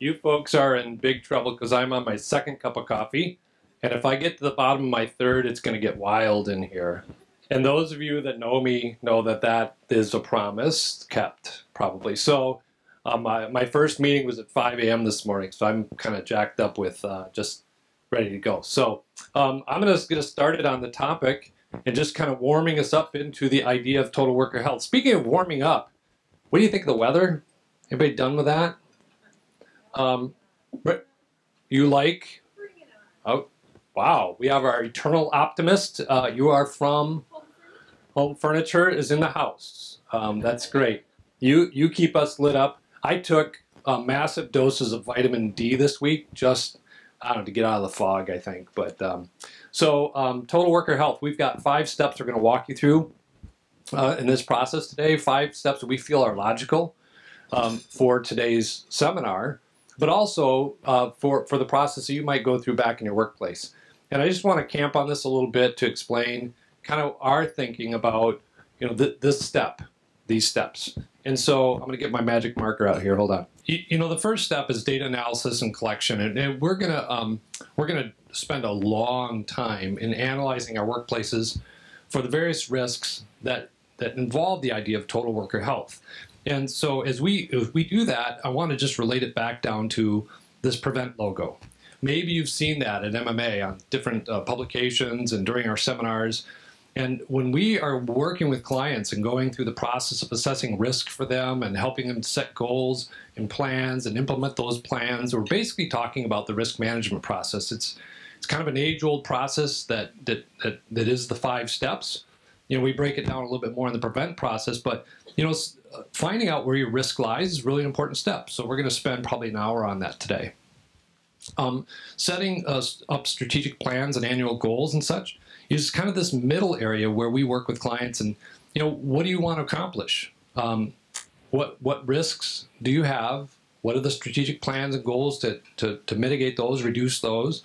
You folks are in big trouble because I'm on my second cup of coffee. And if I get to the bottom of my third, it's going to get wild in here. And those of you that know me know that that is a promise kept, probably. So my first meeting was at 5 a.m. this morning, so I'm kind of jacked up with just ready to go. So I'm going to get us started on the topic and just kind of warming us up into the idea of total worker health. Speaking of warming up, what do you think of the weather? Anybody done with that? Um, you like? Oh, wow. We have our eternal optimist. You are from Home Furniture is in the house. That's great. You keep us lit up. I took massive doses of vitamin D this week, just I don't know, to get out of the fog, I think. But total worker health. We've got 5 steps we're going to walk you through in this process today. 5 steps that we feel are logical for today's seminar, but also for the process that you might go through back in your workplace. And I just want to camp on this a little bit to explain kind of our thinking about this step, these steps. And so I'm going to get my magic marker out here. Hold on. The first step is data analysis and collection, and we're gonna spend a long time in analyzing our workplaces for the various risks that involve the idea of total worker health. And so as we do that, I want to just relate it back down to this PREVENT logo. Maybe you've seen that at MMA on different publications and during our seminars. And when we are working with clients and going through the process of assessing risk for them and helping them set goals and plans and implement those plans, we're basically talking about the risk management process. It's kind of an age-old process that is the 5 steps. We break it down a little bit more in the PREVENT process, but finding out where your risk lies is really an important step. So we're going to spend probably an hour on that today. Setting up strategic plans and annual goals and such is kind of this middle area where we work with clients and, what do you want to accomplish? What risks do you have? What are the strategic plans and goals to mitigate those, reduce those?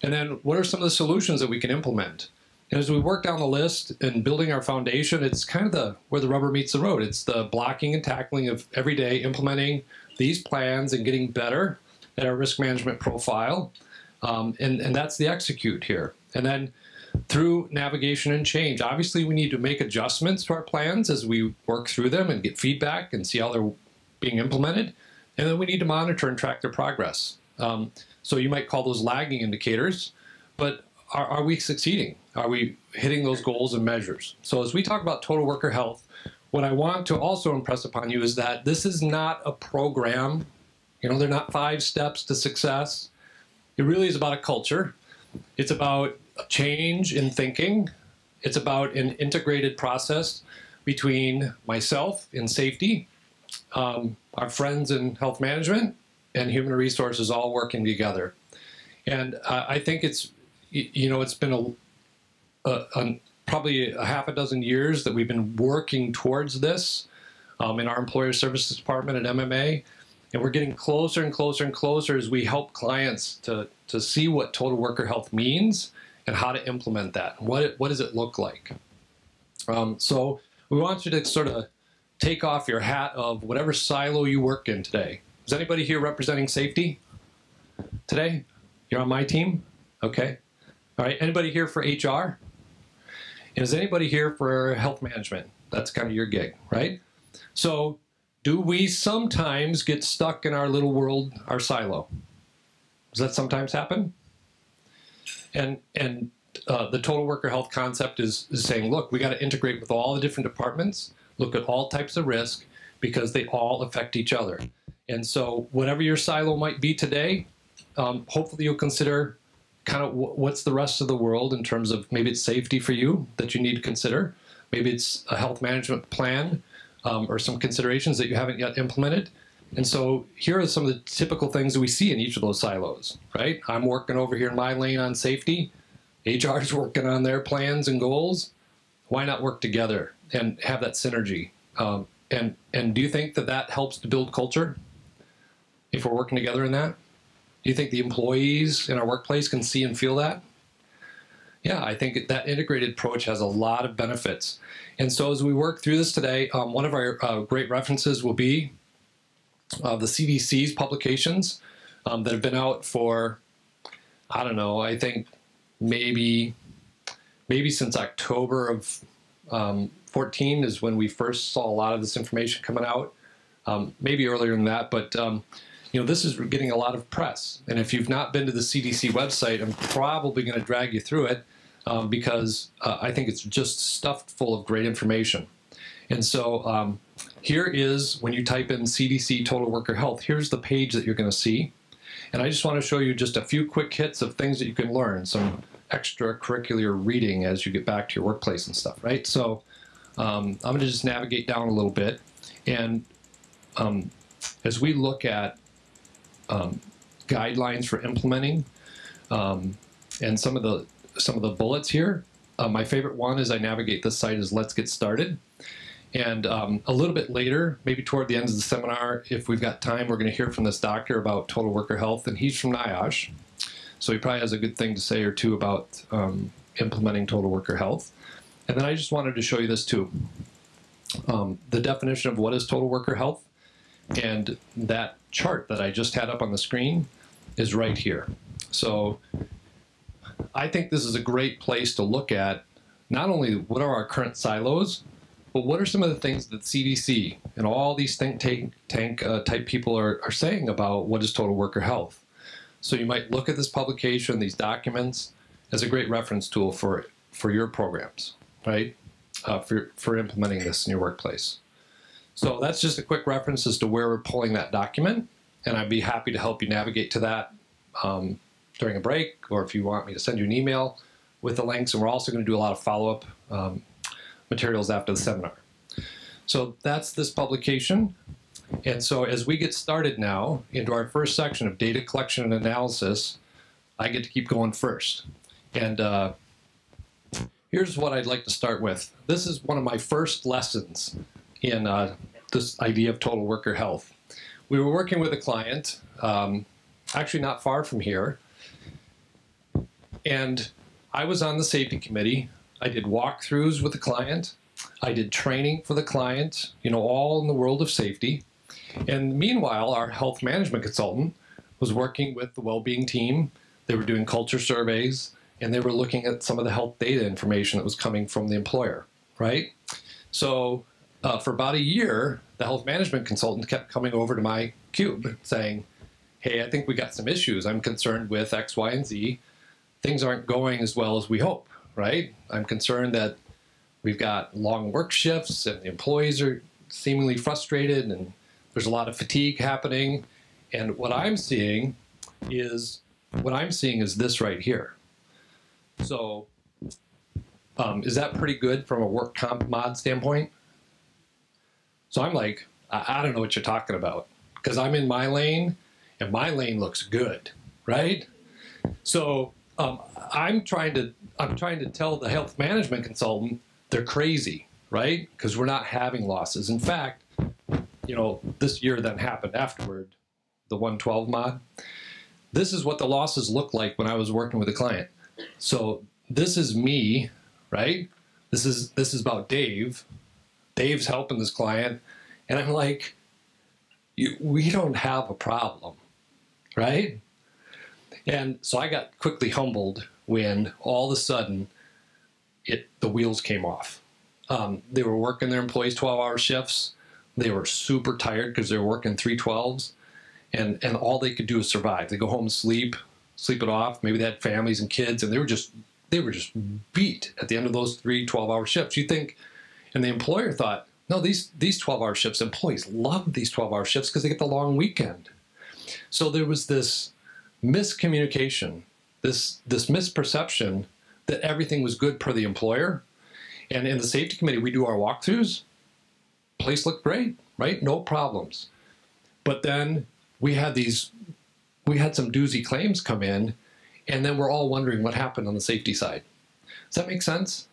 And then what are some of the solutions that we can implement? And as we work down the list and building our foundation, it's kind of where the rubber meets the road. It's the blocking and tackling of every day, implementing these plans and getting better at our risk management profile. And that's the execute here. And then through navigation and change, obviously we need to make adjustments to our plans as we work through them and get feedback and see how they're being implemented. And then we need to monitor and track their progress. So you might call those lagging indicators, but are we succeeding? Are we hitting those goals and measures? So as we talk about total worker health, what I want to also impress upon you is that this is not a program. They're not 5 steps to success. It really is about a culture. It's about a change in thinking. It's about an integrated process between myself in safety, our friends in health management, and human resources all working together. And I think it's been probably a half a dozen years that we've been working towards this in our employer services department at MMA. And we're getting closer and closer and closer as we help clients to see what total worker health means and how to implement that. What does it look like? So we want you to sort of take off your hat of whatever silo you work in today. Is anybody here representing safety today? You're on my team? Okay. All right. Anybody here for HR? And is anybody here for health management? That's kind of your gig, right? So do we sometimes get stuck in our little world, our silo? Does that sometimes happen? And the total worker health concept is saying, look, we got to integrate with all the different departments, look at all types of risk, because they all affect each other. And so whatever your silo might be today, hopefully you'll consider kind of what's the rest of the world in terms of maybe it's safety for you that you need to consider. Maybe it's a health management plan or some considerations that you haven't yet implemented. And so here are some of the typical things that we see in each of those silos, right? I'm working over here in my lane on safety. HR is working on their plans and goals. Why not work together and have that synergy? And do you think that helps to build culture if we're working together in that? Do you think the employees in our workplace can see and feel that? Yeah, I think that integrated approach has a lot of benefits. And so as we work through this today, one of our great references will be the CDC's publications that have been out for, I don't know, I think maybe since October of 14 is when we first saw a lot of this information coming out. Maybe earlier than that, but you know, this is getting a lot of press. And if you've not been to the CDC website, I'm probably going to drag you through it because I think it's just stuffed full of great information. And so here is, when you type in CDC Total Worker Health, here's the page that you're going to see. And I just want to show you just a few quick hits of things that you can learn, some extracurricular reading as you get back to your workplace and stuff, right? So I'm going to just navigate down a little bit. And as we look at guidelines for implementing and some of the bullets here, my favorite one as I navigate this site is Let's Get Started. And a little bit later, maybe toward the end of the seminar, if we've got time, we're going to hear from this doctor about total worker health, and he's from NIOSH. So he probably has a good thing to say or two about implementing total worker health. And then I just wanted to show you this too. The definition of what is total worker health, and that chart that I just had up on the screen is right here. So I think this is a great place to look at not only what are our current silos, but what are some of the things that CDC and all these think tank type people are saying about what is total worker health. So you might look at this publication, these documents, as a great reference tool for your programs, right? For implementing this in your workplace. So that's just a quick reference as to where we're pulling that document, and I'd be happy to help you navigate to that during a break, or if you want me to send you an email with the links. And we're also going to do a lot of follow-up materials after the seminar. So that's this publication. And so as we get started now into our first section of data collection and analysis, I get to keep going first. And here's what I'd like to start with. This is one of my first lessons in this idea of total worker health. We were working with a client, actually not far from here, and I was on the safety committee. I did walkthroughs with the client. I did training for the client, you know, all in the world of safety. And meanwhile, our health management consultant was working with the well-being team. They were doing culture surveys, and they were looking at some of the health data information that was coming from the employer, right? So for about a year, the health management consultant kept coming over to my cube saying, hey, I think we got some issues. I'm concerned with X, Y, and Z. Things aren't going as well as we hope, right? I'm concerned that we've got long work shifts and the employees are seemingly frustrated and there's a lot of fatigue happening. And what I'm seeing is this right here. So is that pretty good from a work comp mod standpoint? So I'm like, I don't know what you're talking about, because I'm in my lane and my lane looks good, right? So I'm trying to tell the health management consultant they're crazy, right? Because we're not having losses. In fact, you know, this year that happened afterward, the 112 mod, this is what the losses look like when I was working with a client. So this is me, right? This is about Dave. Dave's helping this client, and I'm like, we don't have a problem, right? And so I got quickly humbled when all of a sudden the wheels came off. They were working their employees 12-hour shifts. They were super tired because they were working 312s, and all they could do was survive. They go home and sleep it off. Maybe they had families and kids, and they were just beat at the end of those 3 12-hour shifts. You think, and the employer thought, no, these 12-hour shifts, employees love these 12-hour shifts because they get the long weekend. So there was this miscommunication, this misperception that everything was good per the employer. And in the safety committee, we do our walkthroughs. Place looked great, right? No problems. But then we had some doozy claims come in, and then we're all wondering what happened on the safety side. Does that make sense?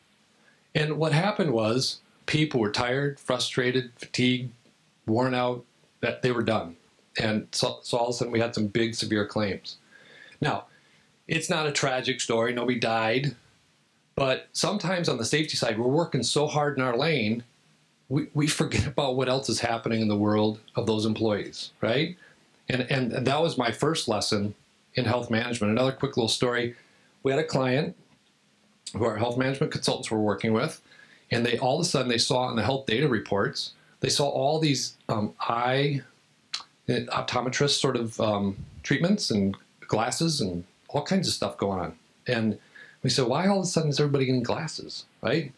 And what happened was people were tired, frustrated, fatigued, worn out, that they were done. And so all of a sudden we had some big, severe claims. Now, it's not a tragic story. Nobody died. But sometimes on the safety side, we're working so hard in our lane, we forget about what else is happening in the world of those employees, right? And that was my first lesson in health management. Another quick little story. We had a client who our health management consultants were working with, and they all of a sudden they saw in the health data reports, they saw all these eye optometrist sort of treatments and glasses and all kinds of stuff going on. And we said, why all of a sudden is everybody getting glasses, right?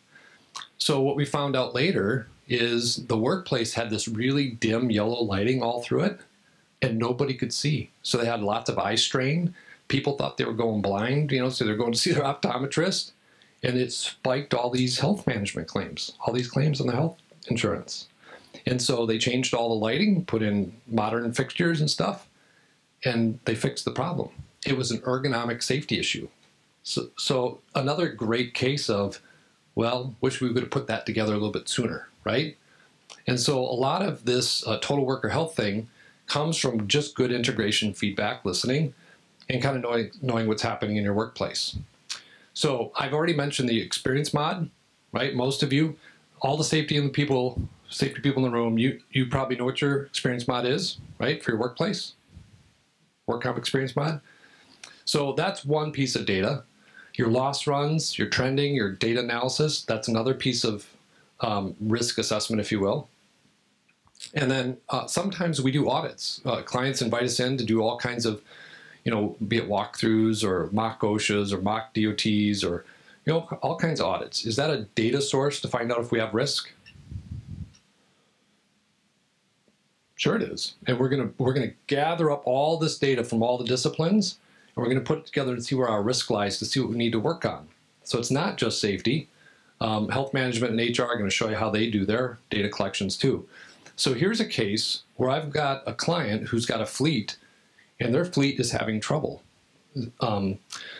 So what we found out later is the workplace had this really dim yellow lighting all through it, and nobody could see. So they had lots of eye strain. People thought they were going blind, you know, so they're going to see their optometrist, and it spiked all these health management claims, all these claims on the health insurance. And so they changed all the lighting, put in modern fixtures and stuff, and they fixed the problem. It was an ergonomic safety issue. So another great case of, well, wish we would have put that together a little bit sooner, right? And so a lot of this total worker health thing comes from just good integration, feedback, listening, and kind of knowing what's happening in your workplace. So I've already mentioned the experience mod, right? Most of you, all the safety people in the room, you probably know what your experience mod is, right? For your workplace, work comp experience mod. So that's one piece of data. Your loss runs, your trending, your data analysis, that's another piece of risk assessment, if you will. And then sometimes we do audits. Clients invite us in to do all kinds of, you know, be it walkthroughs or mock OSHAs or mock DOTs or, you know, all kinds of audits. Is that a data source to find out if we have risk? Sure it is. And we're gonna gather up all this data from all the disciplines, and we're gonna put it together to see where our risk lies, to see what we need to work on. So it's not just safety. Health management and HR are gonna show you how they do their data collections too. So here's a case where I've got a client who's got a fleet, and their fleet is having trouble.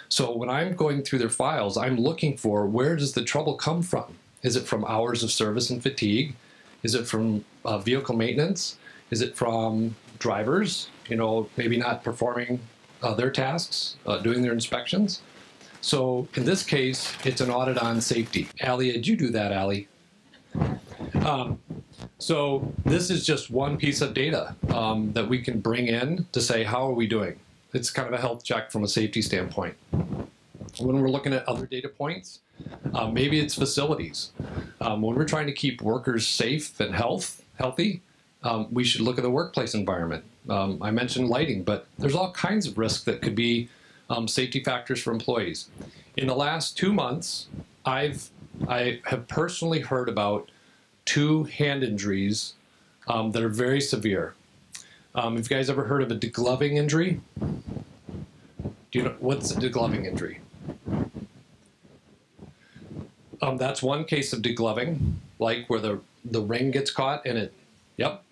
So when I'm going through their files, I'm looking for, where does the trouble come from? Is it from hours of service and fatigue? Is it from vehicle maintenance? Is it from drivers, you know, maybe not performing their tasks, doing their inspections? So in this case, it's an audit on safety. Allie, did you do that, Allie? So this is just one piece of data that we can bring in to say, how are we doing? It's kind of a health check from a safety standpoint. When we're looking at other data points, maybe it's facilities. When we're trying to keep workers safe and healthy, we should look at the workplace environment. I mentioned lighting, but there's all kinds of risks that could be safety factors for employees. In the last 2 months, I have personally heard about 2 hand injuries that are very severe. Have you guys ever heard of a degloving injury? Do you know what's a degloving injury? That's one case of degloving, like where the ring gets caught and it, yep.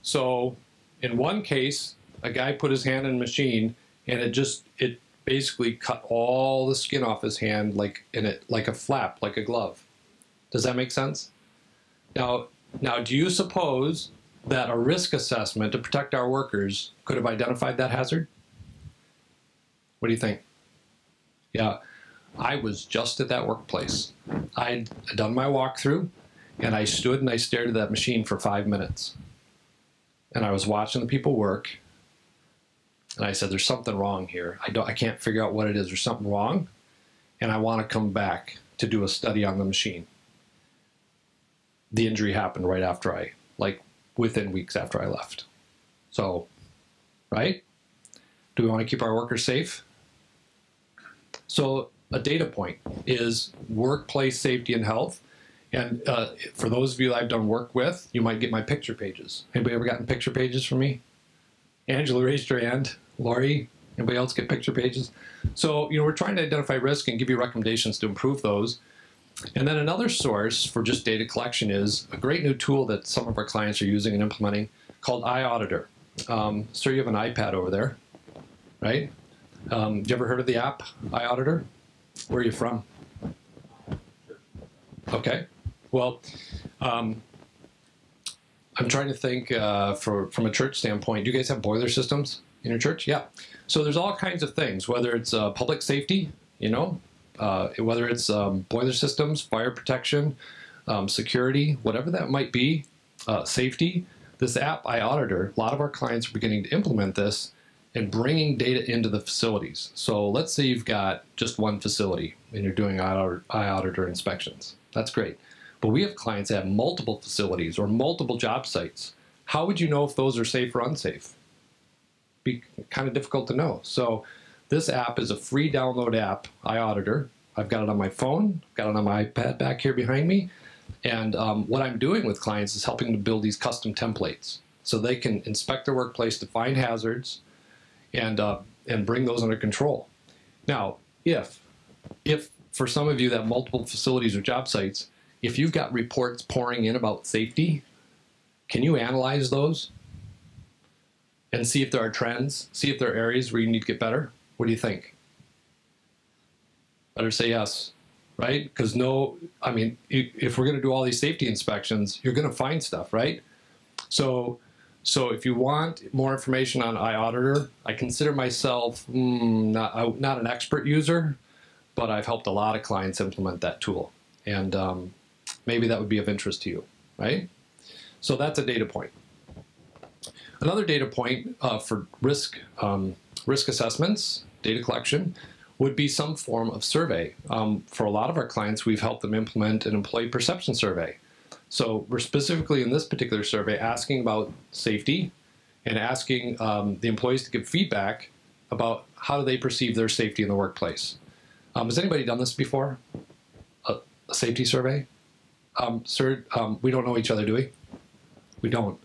So in one case, a guy put his hand in a machine and it basically cut all the skin off his hand like a flap, like a glove. Does that make sense? Now, do you suppose that a risk assessment to protect our workers could have identified that hazard? What do you think? Yeah, I was just at that workplace. I'd done my walkthrough, and I stood and I stared at that machine for 5 minutes. And I was watching the people work, and I said, there's something wrong here. I can't figure out what it is. There's something wrong, and I want to come back to do a study on the machine. The injury happened right after within weeks after I left. So, right? Do we want to keep our workers safe? So a data point is workplace safety and health. And for those of you I've done work with, you might get my picture pages. Anybody ever gotten picture pages from me? Angela raised her hand. Lori, anybody else get picture pages? So, you know, we're trying to identify risk and give you recommendations to improve those. And then another source for just data collection is a great new tool that some of our clients are using and implementing called iAuditor. So you have an iPad over there, right? You ever heard of the app iAuditor? Where are you from? Okay. Well, I'm trying to think from a church standpoint. Do you guys have boiler systems in your church? Yeah. So there's all kinds of things, whether it's public safety, you know, whether it's boiler systems, fire protection, security, whatever that might be, safety. This app, iAuditor, a lot of our clients are beginning to implement this and bringing data into the facilities. So let's say you've got just one facility and you're doing iAuditor inspections. That's great. But we have clients that have multiple facilities or multiple job sites. How would you know if those are safe or unsafe? Be kind of difficult to know. So this app is a free download app, iAuditor. I've got it on my phone, got it on my iPad back here behind me. And what I'm doing with clients is helping to build these custom templates so they can inspect their workplace to find hazards and bring those under control. Now, if for some of you that have multiple facilities or job sites, if you've got reports pouring in about safety, can you analyze those and see if there are trends, see if there are areas where you need to get better? What do you think? Better say yes, right? Because if we're going to do all these safety inspections, you're going to find stuff, right? So if you want more information on iAuditor, I consider myself not an expert user, but I've helped a lot of clients implement that tool. And maybe that would be of interest to you, right? So that's a data point. Another data point for risk assessments, data collection, would be some form of survey. For a lot of our clients, we've helped them implement an employee perception survey. So we're specifically in this particular survey asking about safety and asking the employees to give feedback about how do they perceive their safety in the workplace. Has anybody done this before? A safety survey? Sir, we don't know each other, do we? We don't.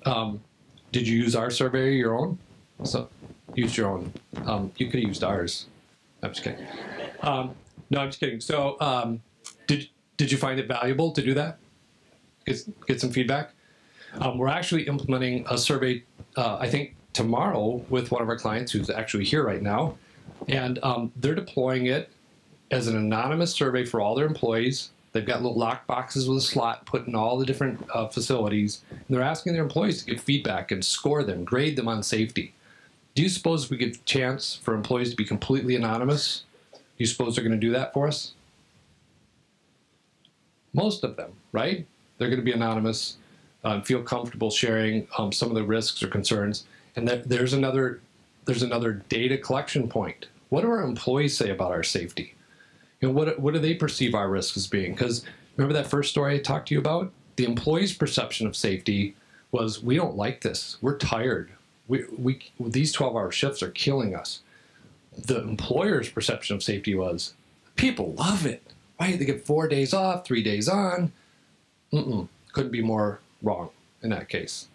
Did you use our survey or your own? So, used your own. You could have used ours. I'm just kidding. No, I'm just kidding. So, did you find it valuable to do that? Get some feedback? We're actually implementing a survey, I think, tomorrow with one of our clients who's actually here right now. And they're deploying it as an anonymous survey for all their employees. They've got little lock boxes with a slot put in all the different facilities. And they're asking their employees to give feedback and score them, grade them on safety. Do you suppose we give a chance for employees to be completely anonymous? Do you suppose they're going to do that for us? Most of them, right? They're going to be anonymous, feel comfortable sharing some of the risks or concerns. And there's another data collection point. What do our employees say about our safety? You know, what do they perceive our risks as being? Because remember that first story I talked to you about? The employee's perception of safety was, we don't like this. We're tired. These 12-hour shifts are killing us. The employer's perception of safety was, people love it. Why did they get 4 days off, 3 days on? Couldn't be more wrong in that case.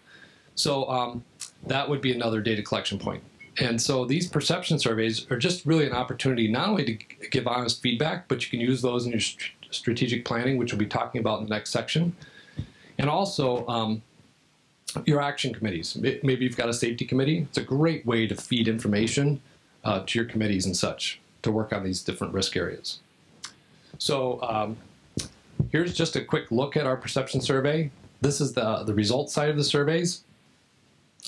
So that would be another data collection point. And so these perception surveys are just really an opportunity not only to give honest feedback, but you can use those in your strategic planning, which we'll be talking about in the next section. And also your action committees. Maybe you've got a safety committee. It's a great way to feed information to your committees and such to work on these different risk areas. So here's just a quick look at our perception survey. This is the results side of the surveys.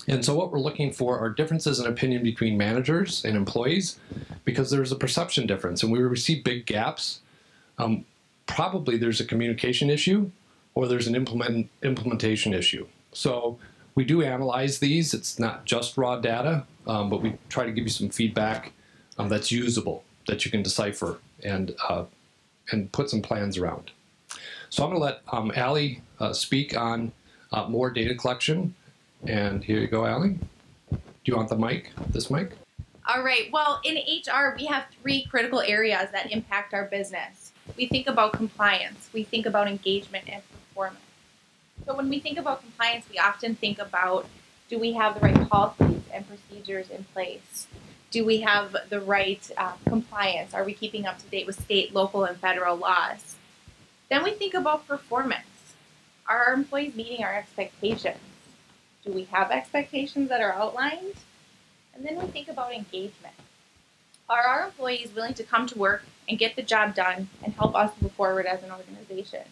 And so what we're looking for are differences in opinion between managers and employees, because there's a perception difference and we receive big gaps. Probably there's a communication issue or there's an implementation issue. So we do analyze these. It's not just raw data, but we try to give you some feedback that's usable, that you can decipher and put some plans around. So I'm going to let Allie speak on more data collection. And here you go, Allie. Do you want the mic, this mic? All right. Well, in HR, we have 3 critical areas that impact our business. We think about compliance. We think about engagement and performance. So when we think about compliance, we often think about, do we have the right policies and procedures in place? Do we have the right compliance? Are we keeping up to date with state, local, and federal laws? Then we think about performance. Are our employees meeting our expectations? Do we have expectations that are outlined? And then we think about engagement. Are our employees willing to come to work and get the job done and help us move forward as an organization?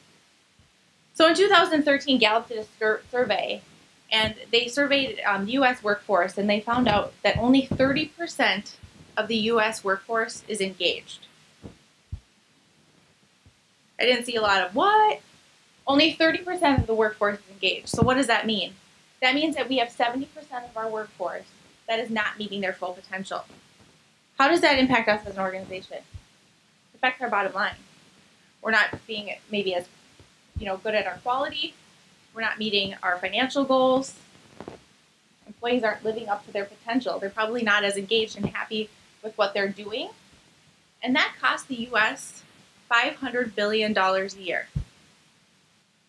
So in 2013, Gallup did a survey, and they surveyed the U.S. workforce, and they found out that only 30% of the U.S. workforce is engaged. I didn't see a lot of what? Only 30% of the workforce is engaged. So what does that mean? That means that we have 70% of our workforce that is not meeting their full potential. How does that impact us as an organization? It affects our bottom line. We're not being maybe as good at our quality. We're not meeting our financial goals. Employees aren't living up to their potential. They're probably not as engaged and happy with what they're doing. And that costs the U.S. $500 billion a year.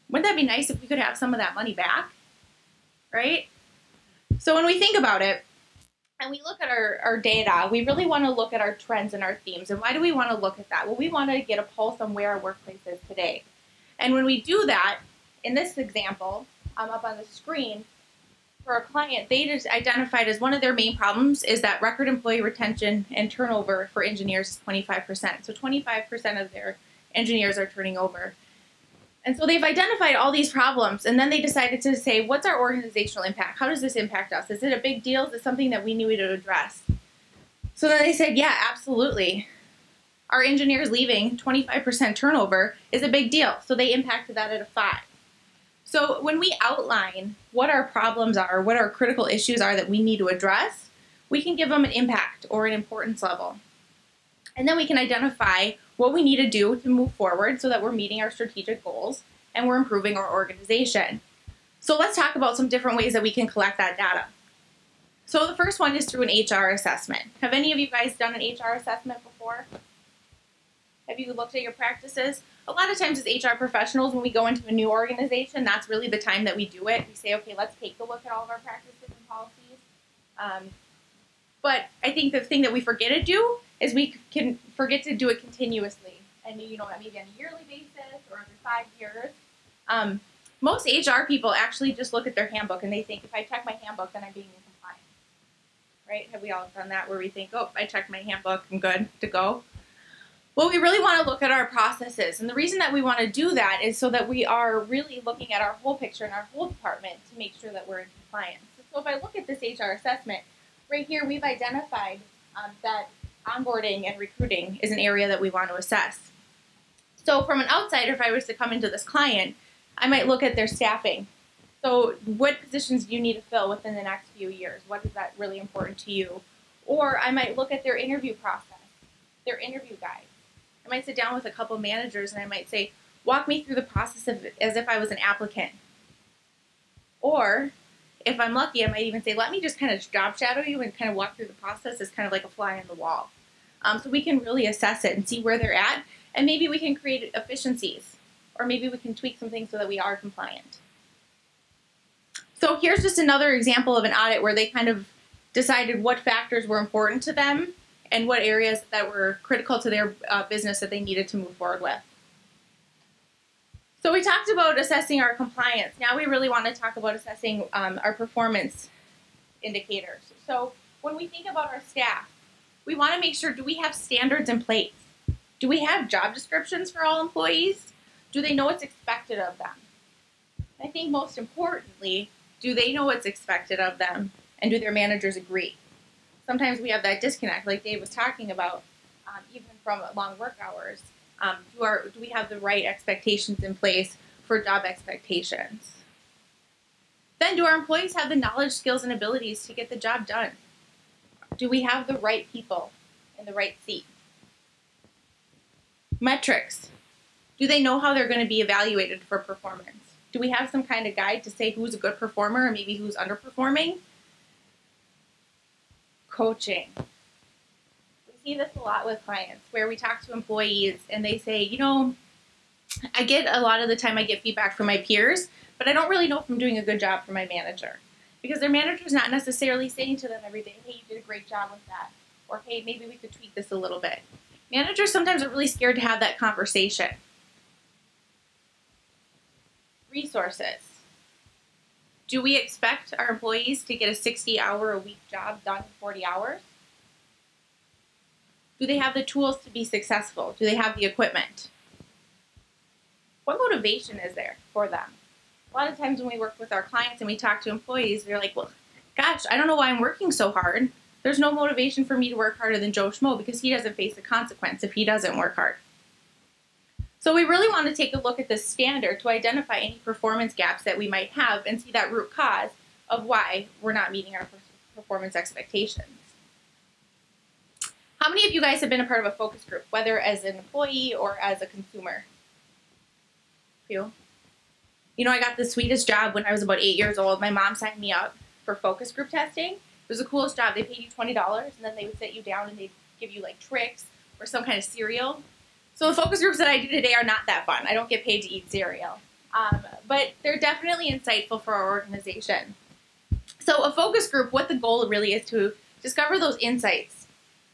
Wouldn't that be nice if we could have some of that money back? Right? So when we think about it, and we look at our data, we really want to look at our trends and our themes. And why do we want to look at that? Well, we want to get a pulse on where our workplace is today. And when we do that, in this example, up on the screen, for a client, they just identified as one of their main problems is that record employee retention and turnover for engineers is 25%. So 25% of their engineers are turning over. And so they've identified all these problems, and then they decided to say, what's our organizational impact? How does this impact us? Is it a big deal? Is it something that we needed to address? So then they said, yeah, absolutely. Our engineers leaving, 25% turnover, is a big deal. So they impacted that at a 5. So when we outline what our problems are, what our critical issues are that we need to address, we can give them an impact or an importance level. And then we can identify what we need to do to move forward so that we're meeting our strategic goals and we're improving our organization. So let's talk about some different ways that we can collect that data. So the first one is through an HR assessment. Have any of you guys done an HR assessment before? Have you looked at your practices? A lot of times as HR professionals, when we go into a new organization, that's really the time that we do it. We say, okay, let's take a look at all of our practices and policies. But I think the thing that we forget to do is we can forget to do it continuously. And maybe on a yearly basis or every 5 years. Most HR people actually just look at their handbook and they think, if I check my handbook, then I'm being in compliance. Right? Have we all done that where we think, oh, I checked my handbook, I'm good to go? Well, we really want to look at our processes. And the reason that we want to do that is so that we are really looking at our whole picture and our whole department to make sure that we're in compliance. So if I look at this HR assessment, right here we've identified that onboarding and recruiting is an area that we want to assess. So from an outsider, if I was to come into this client, I might look at their staffing. So what positions do you need to fill within the next few years? What is that really important to you? Or I might look at their interview process, their interview guide. I might sit down with a couple managers and I might say, walk me through the process as if I was an applicant. Or if I'm lucky, I might even say, let me just kind of job shadow you and kind of walk through the process as kind of like a fly on the wall. So we can really assess it and see where they're at, and maybe we can create efficiencies, or maybe we can tweak some things so that we are compliant. So here's just another example of an audit where they kind of decided what factors were important to them and what areas that were critical to their business that they needed to move forward with. So we talked about assessing our compliance. Now we really want to talk about assessing our performance indicators. So when we think about our staff, we want to make sure, do we have standards in place? Do we have job descriptions for all employees? Do they know what's expected of them? I think most importantly, do they know what's expected of them, and do their managers agree? Sometimes we have that disconnect, like Dave was talking about, even from long work hours. Do we have the right expectations in place for job expectations? Then do our employees have the knowledge, skills, and abilities to get the job done? Do we have the right people in the right seat? Metrics. Do they know how they're going to be evaluated for performance? Do we have some kind of guide to say who's a good performer and maybe who's underperforming? Coaching. We see this a lot with clients where we talk to employees and they say, I get a lot of the time I get feedback from my peers, but I don't really know if I'm doing a good job for my manager. Because their manager's not necessarily saying to them every day, hey, you did a great job with that. Or, hey, maybe we could tweak this a little bit. Managers sometimes are really scared to have that conversation. Resources. Do we expect our employees to get a 60-hour-a-week job done in 40 hours? Do they have the tools to be successful? Do they have the equipment? What motivation is there for them? A lot of times when we work with our clients and we talk to employees, they're like, well, gosh, I don't know why I'm working so hard. There's no motivation for me to work harder than Joe Schmo because he doesn't face a consequence if he doesn't work hard. So we really want to take a look at this standard to identify any performance gaps that we might have and see that root cause of why we're not meeting our performance expectations. How many of you guys have been a part of a focus group, whether as an employee or as a consumer? You? You know, I got the sweetest job when I was about 8 years old. My mom signed me up for focus group testing. It was the coolest job. They paid you $20, and then they would sit you down and they'd give you like tricks or some kind of cereal. So the focus groups that I do today are not that fun. I don't get paid to eat cereal. But they're definitely insightful for our organization. So a focus group, what the goal really is to discover those insights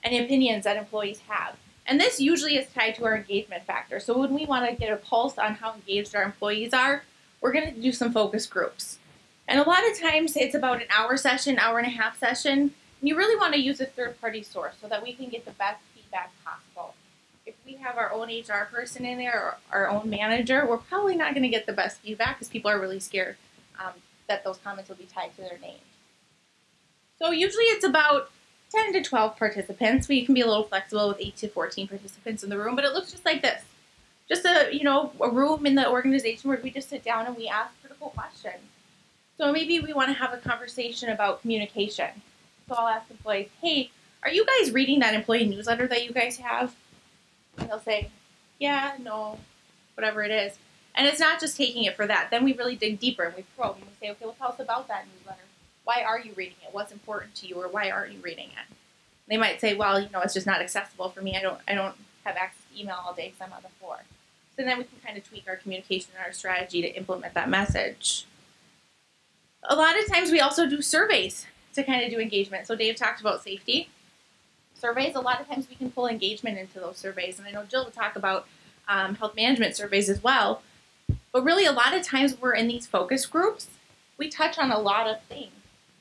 and opinions that employees have. And this usually is tied to our engagement factor. So when we want to get a pulse on how engaged our employees are, we're going to do some focus groups. And a lot of times it's about an hour session, hour and a half session. And you really want to use a third-party source so that we can get the best feedback possible. If we have our own HR person in there or our own manager, we're probably not going to get the best feedback because people are really scared that those comments will be tied to their name. So usually it's about 10 to 12 participants. We can be a little flexible with 8 to 14 participants in the room, but it looks just like this. Just a room in the organization where we just sit down and we ask critical questions. So maybe we want to have a conversation about communication. So I'll ask employees, hey, are you guys reading that employee newsletter that you guys have? And they'll say, yeah, no, whatever it is. And it's not just taking it for that. Then we really dig deeper and we probe and we say, okay, well, tell us about that newsletter. Why are you reading it? What's important to you, or why aren't you reading it? They might say, well, it's just not accessible for me. I don't have access to email all day because I'm on the floor. So then we can kind of tweak our communication and our strategy to implement that message. A lot of times we also do surveys to kind of do engagement. So Dave talked about safety. Surveys, a lot of times we can pull engagement into those surveys. And I know Jill will talk about health management surveys as well. But really, a lot of times we're in these focus groups, we touch on a lot of things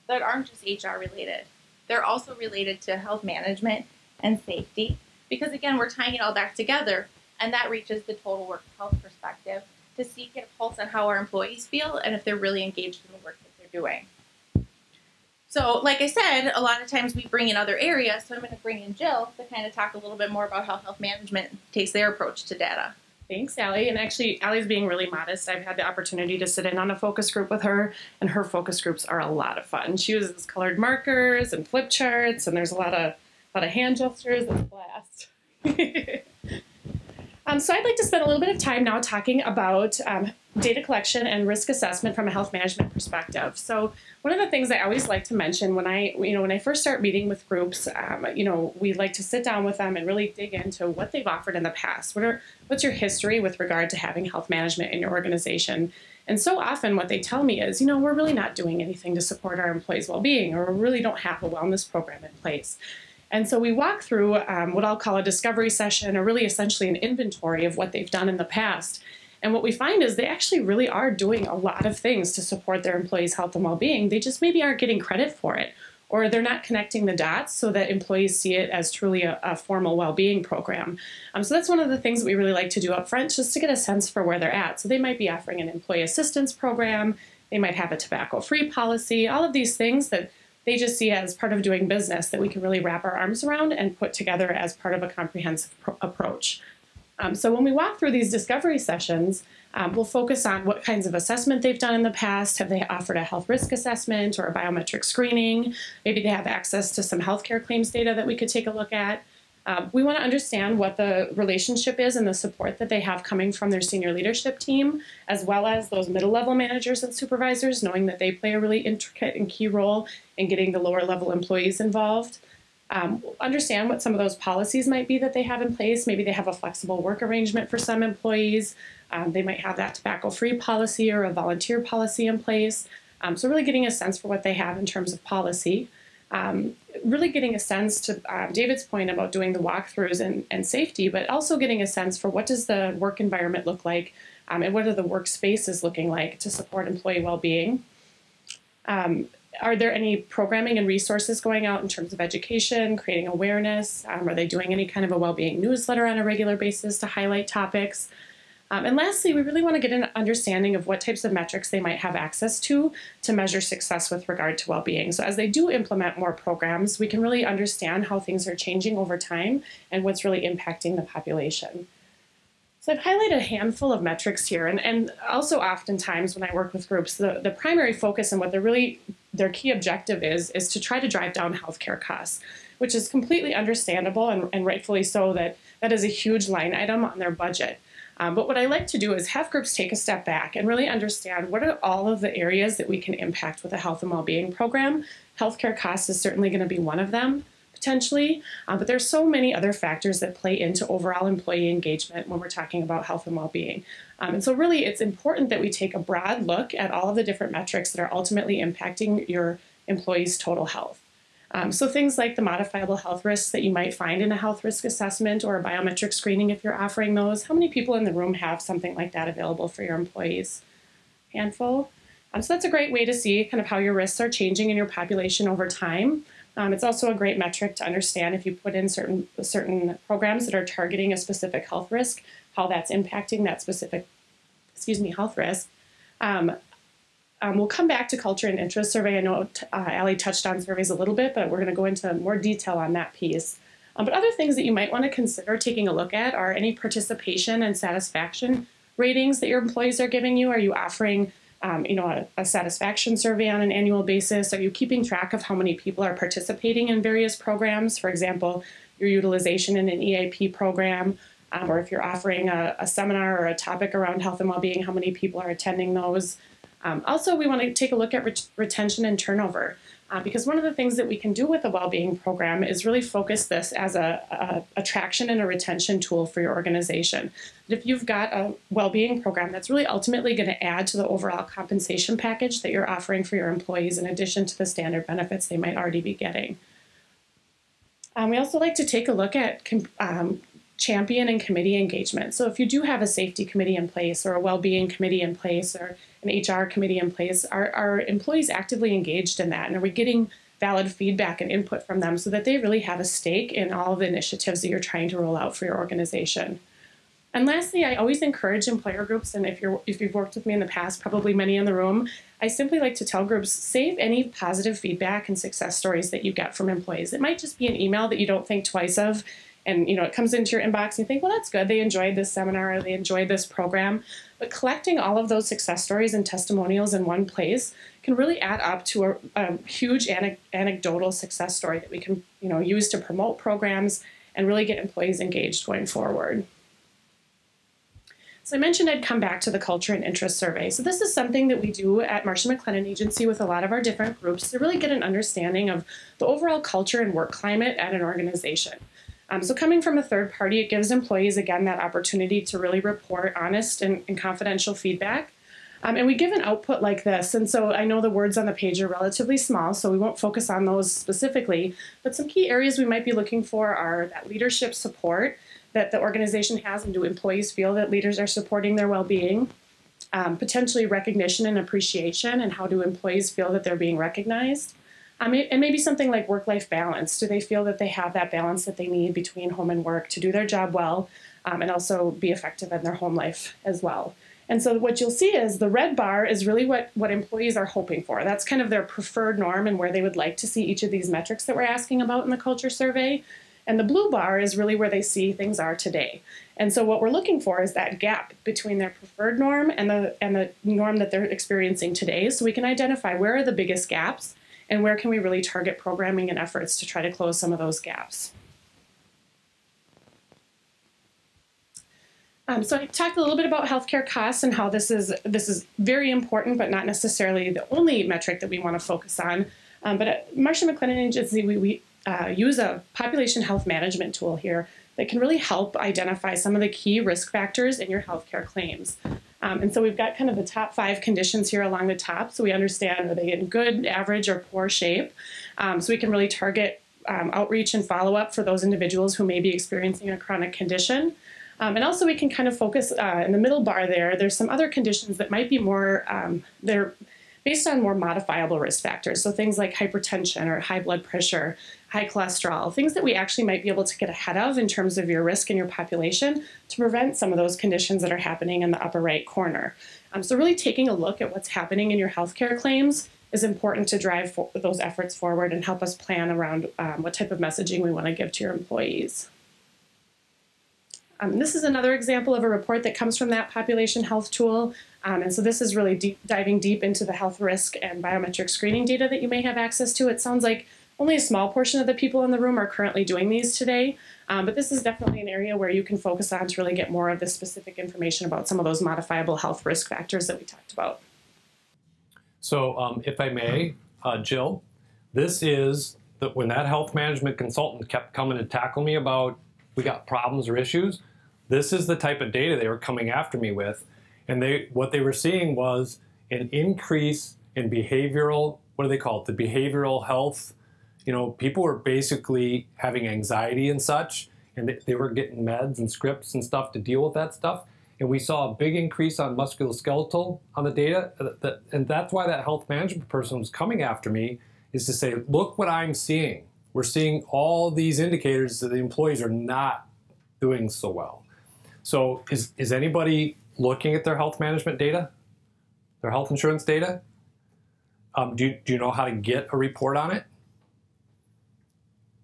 that aren't just HR related. They're also related to health management and safety. Because again, we're tying it all back together, and that reaches the total work health perspective to get a pulse on how our employees feel and if they're really engaged in the work that they're doing. So like I said, a lot of times we bring in other areas, so I'm going to bring in Jill to kind of talk a little bit more about how health management takes their approach to data. Thanks, Allie. And actually, Allie's being really modest. I've had the opportunity to sit in on a focus group with her, and her focus groups are a lot of fun. She uses colored markers and flip charts, and there's a lot of hand gestures. It's a blast. So I'd like to spend a little bit of time now talking about data collection and risk assessment from a health management perspective. So one of the things I always like to mention when I first start meeting with groups, we like to sit down with them and really dig into what they've offered in the past. What's your history with regard to having health management in your organization? And so often what they tell me is, we're really not doing anything to support our employees' well-being, or we really don't have a wellness program in place. And so we walk through what I'll call a discovery session, or really essentially an inventory of what they've done in the past. And what we find is they actually really are doing a lot of things to support their employees' health and well-being. They just maybe aren't getting credit for it, or they're not connecting the dots so that employees see it as truly a formal well-being program. So that's one of the things that we really like to do up front, just to get a sense for where they're at. So they might be offering an employee assistance program, they might have a tobacco-free policy, all of these things that they just see as part of doing business that we can really wrap our arms around and put together as part of a comprehensive approach. So when we walk through these discovery sessions, we'll focus on what kinds of assessment they've done in the past. Have they offered a health risk assessment or a biometric screening? Maybe they have access to some healthcare claims data that we could take a look at. We want to understand what the relationship is and the support that they have coming from their senior leadership team, as well as those middle-level managers and supervisors, knowing that they play a really intricate and key role in getting the lower-level employees involved. Understand what some of those policies might be that they have in place. Maybe they have a flexible work arrangement for some employees. They might have that tobacco-free policy or a volunteer policy in place. So really getting a sense for what they have in terms of policy. Really getting a sense to David's point about doing the walkthroughs and safety, but also getting a sense for what does the work environment look like and what are the workspaces looking like to support employee well-being. Are there any programming and resources going out in terms of education, creating awareness? Are they doing any kind of a well-being newsletter on a regular basis to highlight topics? And lastly, we really want to get an understanding of what types of metrics they might have access to measure success with regard to well-being. So as they do implement more programs, we can really understand how things are changing over time and what's really impacting the population. So I've highlighted a handful of metrics here, and also oftentimes when I work with groups, the primary focus and what their key objective is to try to drive down healthcare costs, which is completely understandable and rightfully so that is a huge line item on their budget. But what I like to do is have groups take a step back and really understand what are all of the areas that we can impact with a health and well-being program. Healthcare costs is certainly going to be one of them, potentially, but there's so many other factors that play into overall employee engagement when we're talking about health and well-being. And so really it's important that we take a broad look at all of the different metrics that are ultimately impacting your employees' total health. So things like the modifiable health risks that you might find in a health risk assessment or a biometric screening if you're offering those. How many people in the room have something like that available for your employees? Handful. So that's a great way to see kind of how your risks are changing in your population over time. It's also a great metric to understand if you put in certain programs that are targeting a specific health risk, how that's impacting that specific, health risk. We'll come back to culture and interest survey. I know Allie touched on surveys a little bit, but we're going to go into more detail on that piece. But other things that you might want to consider taking a look at are any participation and satisfaction ratings that your employees are giving you. Are you offering a satisfaction survey on an annual basis? Are you keeping track of how many people are participating in various programs? For example, your utilization in an EAP program, or if you're offering a seminar or a topic around health and well-being, how many people are attending those? Also, we want to take a look at retention and turnover, because one of the things that we can do with a well-being program is really focus this as a attraction and a retention tool for your organization. But if you've got a well-being program, that's really ultimately going to add to the overall compensation package that you're offering for your employees in addition to the standard benefits they might already be getting. We also like to take a look at champion and committee engagement. So if you do have a safety committee in place or a well-being committee in place or an HR committee in place, are employees actively engaged in that? And are we getting valid feedback and input from them so that they really have a stake in all of the initiatives that you're trying to roll out for your organization? And lastly, I always encourage employer groups, and if you've worked with me in the past, probably many in the room, I simply like to tell groups, save any positive feedback and success stories that you get from employees. It might just be an email that you don't think twice of, and it comes into your inbox and you think, well, that's good, they enjoyed this seminar or they enjoyed this program. But collecting all of those success stories and testimonials in one place can really add up to a huge anecdotal success story that we can use to promote programs and really get employees engaged going forward. So I mentioned I'd come back to the culture and interest survey. So this is something that we do at Marsh & McLennan Agency with a lot of our different groups to really get an understanding of the overall culture and work climate at an organization. So coming from a third party, it gives employees, again, that opportunity to really report honest and confidential feedback. And we give an output like this. And so I know the words on the page are relatively small, so we won't focus on those specifically. But some key areas we might be looking for are that leadership support that the organization has, and do employees feel that leaders are supporting their well-being? Potentially recognition and appreciation, and how do employees feel that they're being recognized? And maybe something like work-life balance. Do they feel that they have that balance that they need between home and work to do their job well, and also be effective in their home life as well? And so what you'll see is the red bar is really what employees are hoping for. That's kind of their preferred norm and where they would like to see each of these metrics that we're asking about in the culture survey. And the blue bar is really where they see things are today. And so what we're looking for is that gap between their preferred norm and the norm that they're experiencing today, so we can identify where are the biggest gaps and where can we really target programming and efforts to try to close some of those gaps. So I talked a little bit about healthcare costs and how this is very important, but not necessarily the only metric that we want to focus on. But at Marsh & McLennan Agency, we use a population health management tool here that can really help identify some of the key risk factors in your healthcare claims. And so we've got kind of the top 5 conditions here along the top, so we understand, are they in good, average, or poor shape? So we can really target outreach and follow-up for those individuals who may be experiencing a chronic condition. And also we can kind of focus in the middle bar there's some other conditions that might be more, they're based on more modifiable risk factors. So things like hypertension or high blood pressure, high cholesterol, things that we actually might be able to get ahead of in terms of your risk in your population to prevent some of those conditions that are happening in the upper right corner. So really taking a look at what's happening in your healthcare claims is important to drive those efforts forward and help us plan around what type of messaging we want to give to your employees. This is another example of a report that comes from that population health tool. And so this is really diving deep into the health risk and biometric screening data that you may have access to. It sounds like only a small portion of the people in the room are currently doing these today, but this is definitely an area where you can focus on to really get more of the specific information about some of those modifiable health risk factors that we talked about. So if I may, Jill, this is when that health management consultant kept coming to tackle me about we got problems or issues, this is the type of data they were coming after me with. And what they were seeing was an increase in behavioral, what do they call it? The behavioral health. You know, people were basically having anxiety and such, and they were getting meds and scripts and stuff to deal with that stuff. And we saw a big increase on musculoskeletal on the data. And that's why that health management person was coming after me, is to say, look what I'm seeing. We're seeing all these indicators that the employees are not doing so well. So is anybody looking at their health management data, their health insurance data? Do you know how to get a report on it?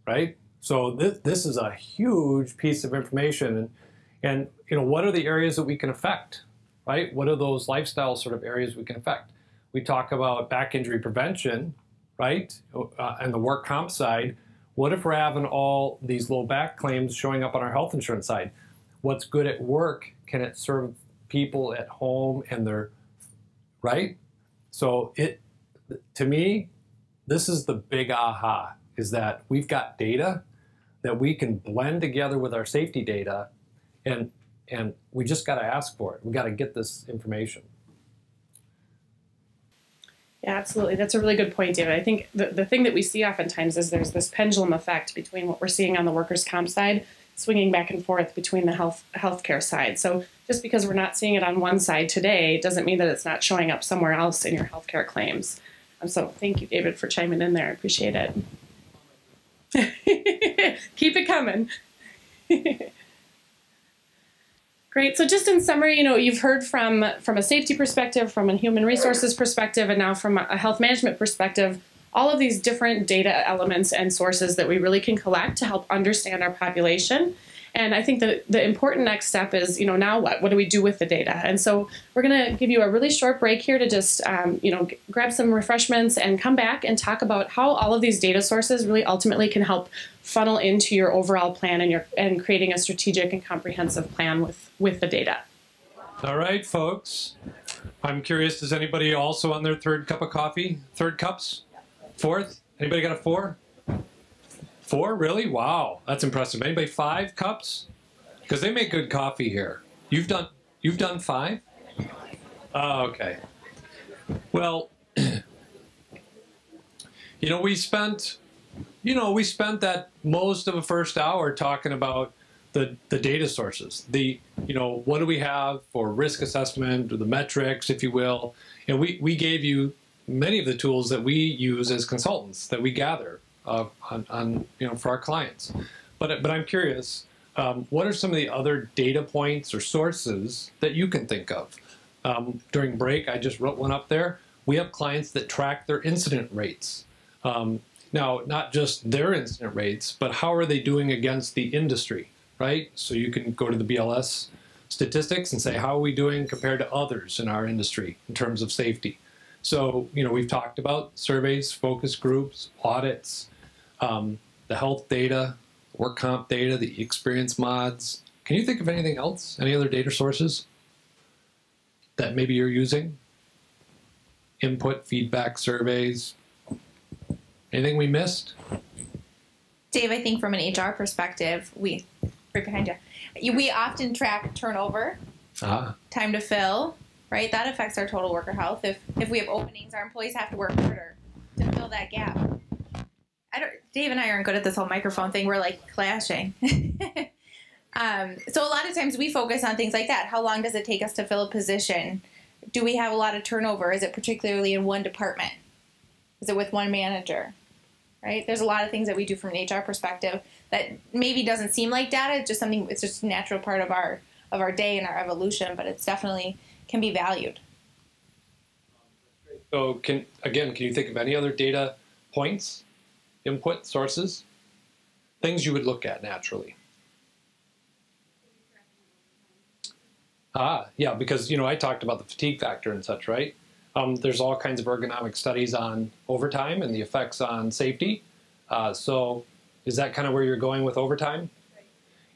Right? So this is a huge piece of information. And you know, what are the areas that we can affect, right? What are those lifestyle sort of areas we can affect? We talk about back injury prevention, right? And the work comp side. What if we're having all these low back claims showing up on our health insurance side? What's good at work? Can it serve people at home and their, right? So to me, this is the big aha, is that we've got data that we can blend together with our safety data, and we just got to ask for it. We got to get this information. Yeah, absolutely. That's a really good point, David. I think the thing that we see oftentimes is there's this pendulum effect between what we're seeing on the workers' comp side, swinging back and forth between the healthcare side. So just because we're not seeing it on one side today doesn't mean that it's not showing up somewhere else in your healthcare claims. So thank you, David, for chiming in there. I appreciate it. Keep it coming. Great. So just in summary, you know, you've heard from a safety perspective, from a human resources perspective, and now from a health management perspective, all of these different data elements and sources that we really can collect to help understand our population. And I think that the important next step is, you know, now what? What do we do with the data? And so we're going to give you a really short break here to just, you know, grab some refreshments and come back and talk about how all of these data sources really ultimately can help funnel into your overall plan and creating a strategic and comprehensive plan with the data. All right, folks. I'm curious, is anybody also on their third cup of coffee? Third cups? Fourth? Anybody got a 4? 4? Really? Wow, that's impressive. Anybody 5 cups? Because they make good coffee here. You've done 5? Oh, okay. Well, you know, we spent that most of the first hour talking about the data sources. You know, what do we have for risk assessment, or the metrics, if you will, and we gave you many of the tools that we use as consultants that we gather on you know, for our clients. But I'm curious, what are some of the other data points or sources that you can think of? During break, I just wrote one up there. We have clients that track their incident rates. Now, not just their incident rates, but how are they doing against the industry, right? So you can go to the BLS statistics and say, how are we doing compared to others in our industry in terms of safety? So, you know, we've talked about surveys, focus groups, audits, the health data, work comp data, the experience mods. Can you think of anything else? Any other data sources that maybe you're using? Input, feedback, surveys. Anything we missed? Dave, I think from an HR perspective, right behind you, we often track turnover, time to fill, right? That affects our total worker health. If we have openings, our employees have to work harder to fill that gap. Dave and I aren't good at this whole microphone thing. We're like clashing. So a lot of times we focus on things like that. How long does it take us to fill a position? Do we have a lot of turnover? Is it particularly in one department? Is it with one manager? Right? There's a lot of things that we do from an HR perspective that maybe doesn't seem like data. It's just something. It's just a natural part of our day and our evolution. But it's definitely can be valued. So can you think of any other data points, input sources, things you would look at naturally? Yeah, because, I talked about the fatigue factor and such, right? There's all kinds of ergonomic studies on overtime and the effects on safety. So is that kind of where you're going with overtime? Right.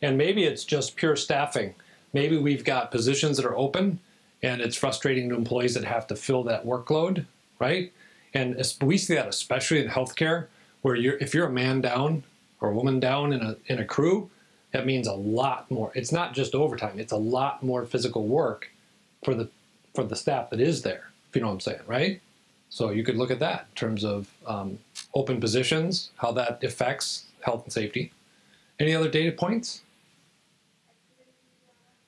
And maybe it's just pure staffing. Maybe we've got positions that are open and it's frustrating to employees that have to fill that workload, right? And we see that especially in healthcare, where if you're a man down or a woman down in a crew, that means a lot more. It's not just overtime. It's a lot more physical work for the staff that is there, if you know what I'm saying, right? So you could look at that in terms of open positions, how that affects health and safety. Any other data points?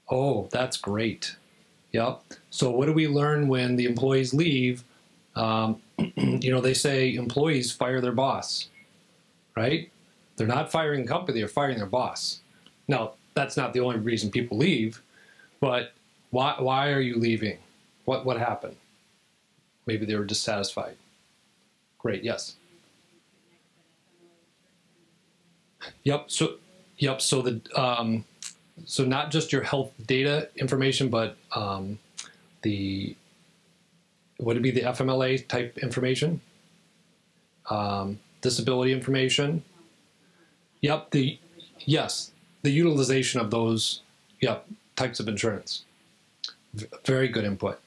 Oh, that's great. Yep. So what do we learn when the employees leave? They say employees fire their boss, right? They're not firing the company, they're firing their boss. Now, that's not the only reason people leave, but why are you leaving? What happened? Maybe they were dissatisfied. Great, yes. Yep. So so not just your health data information, but would it be the FMLA type information? Disability information? Yep. Yes. The utilization of those, types of insurance. Very good input.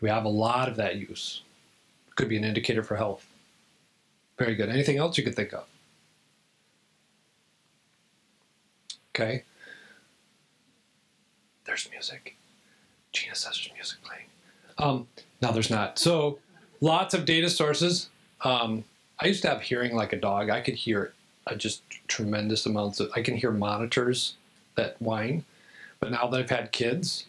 We have a lot of that use. Could be an indicator for health. Very good. Anything else you could think of? Okay. There's music. Gina says there's music playing. No, there's not. So lots of data sources. I used to have hearing like a dog. I could hear just tremendous amounts I can hear monitors that whine. But now that I've had kids,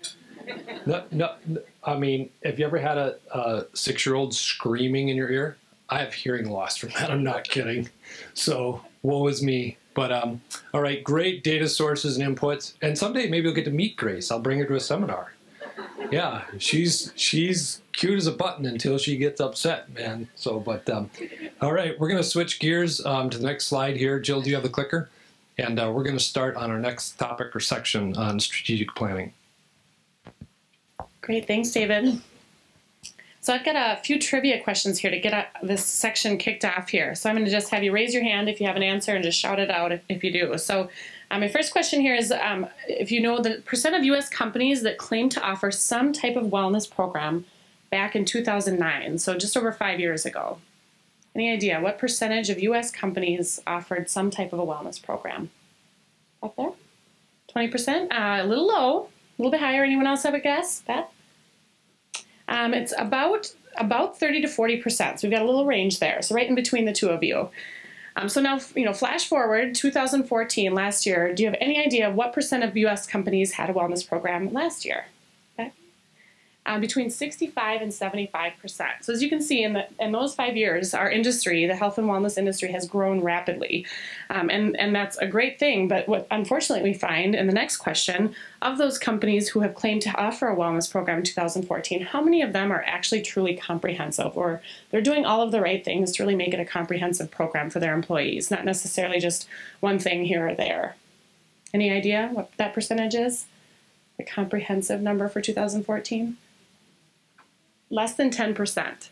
I mean, have you ever had a 6-year-old screaming in your ear? I have hearing loss from that. I'm not kidding. So woe is me. But all right, great data sources and inputs. And someday maybe you'll get to meet Grace. I'll bring her to a seminar. Yeah, she's cute as a button until she gets upset, man. So, but all right, we're going to switch gears to the next slide here. Jill, do you have the clicker? And we're going to start on our next topic or section on strategic planning. Great, thanks, David. So I've got a few trivia questions here to get this section kicked off here. So I'm going to just have you raise your hand if you have an answer and just shout it out if you do. So my first question here is if you know the percent of U.S. companies that claim to offer some type of wellness program back in 2009, so just over 5 years ago. Any idea what percentage of U.S. companies offered some type of a wellness program? Up there? 20%? A little low, a little bit higher. Anyone else have a guess? Beth? It's about 30 to 40%. So we've got a little range there. So right in between the two of you. So now, flash forward 2014, last year. Do you have any idea what percent of U.S. companies had a wellness program last year? Okay. Between 65 and 75%. So as you can see, in those 5 years, our industry, the health and wellness industry, has grown rapidly. And that's a great thing. But what unfortunately we find in the next question, of those companies who have claimed to offer a wellness program in 2014, how many of them are actually truly comprehensive, or they're doing all of the right things to really make it a comprehensive program for their employees, not necessarily just one thing here or there? Any idea what that percentage is? The comprehensive number for 2014? Less than 10%.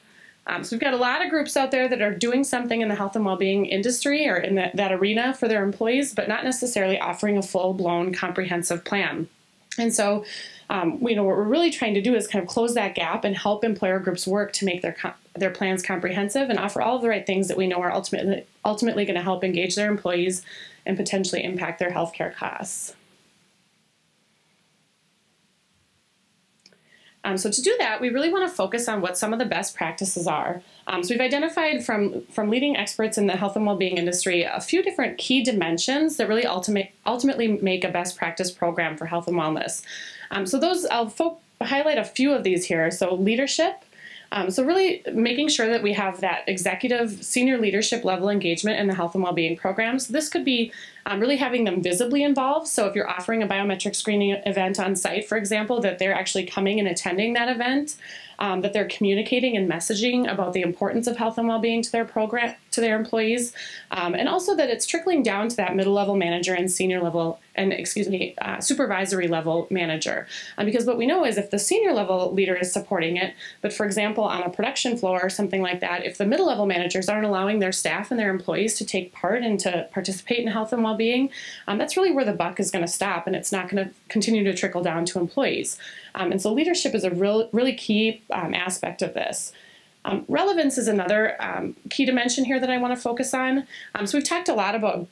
So we've got a lot of groups out there that are doing something in the health and well-being industry or in that arena for their employees, but not necessarily offering a full-blown comprehensive plan. And so, what we're really trying to do is kind of close that gap and help employer groups work to make their plans comprehensive and offer all of the right things that we know are ultimately going to help engage their employees and potentially impact their healthcare costs. So to do that, we really want to focus on what some of the best practices are. So we've identified from leading experts in the health and well-being industry a few different key dimensions that really ultimately make a best practice program for health and wellness. So those, I'll highlight a few of these here. So leadership. So really making sure that we have that executive senior leadership level engagement in the health and well-being programs. This could be really having them visibly involved. So if you're offering a biometric screening event on site, for example, that they're actually coming and attending that event, that they're communicating and messaging about the importance of health and well-being to to their employees, and also that it's trickling down to that middle level manager and senior level and supervisory level manager. Because what we know is if the senior level leader is supporting it, but for example on a production floor or something like that, if the middle level managers aren't allowing their staff and their employees to take part and to participate in health and well-being, that's really where the buck is going to stop, and it's not going to continue to trickle down to employees. And so leadership is a really key aspect of this. Relevance is another key dimension here that I want to focus on. So we've talked a lot about,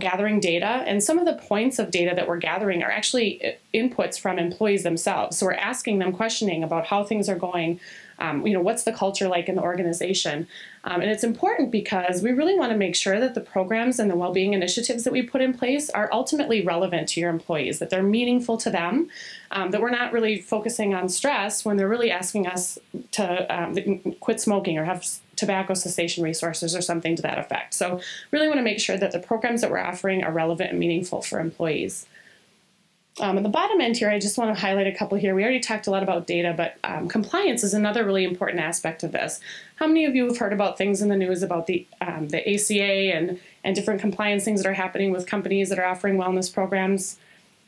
gathering data, and some of the points of data that we're gathering are actually inputs from employees themselves. So we're asking them questioning about how things are going, what's the culture like in the organization. And it's important because we really want to make sure that the programs and the well-being initiatives that we put in place are ultimately relevant to your employees, that they're meaningful to them, that we're not really focusing on stress when they're really asking us to quit smoking or have tobacco cessation resources or something to that effect. So really want to make sure that the programs that we're offering are relevant and meaningful for employees. At the bottom end here, I just want to highlight a couple here. We already talked a lot about data, but compliance is another really important aspect of this. How many of you have heard about things in the news about the ACA and different compliance things that are happening with companies that are offering wellness programs?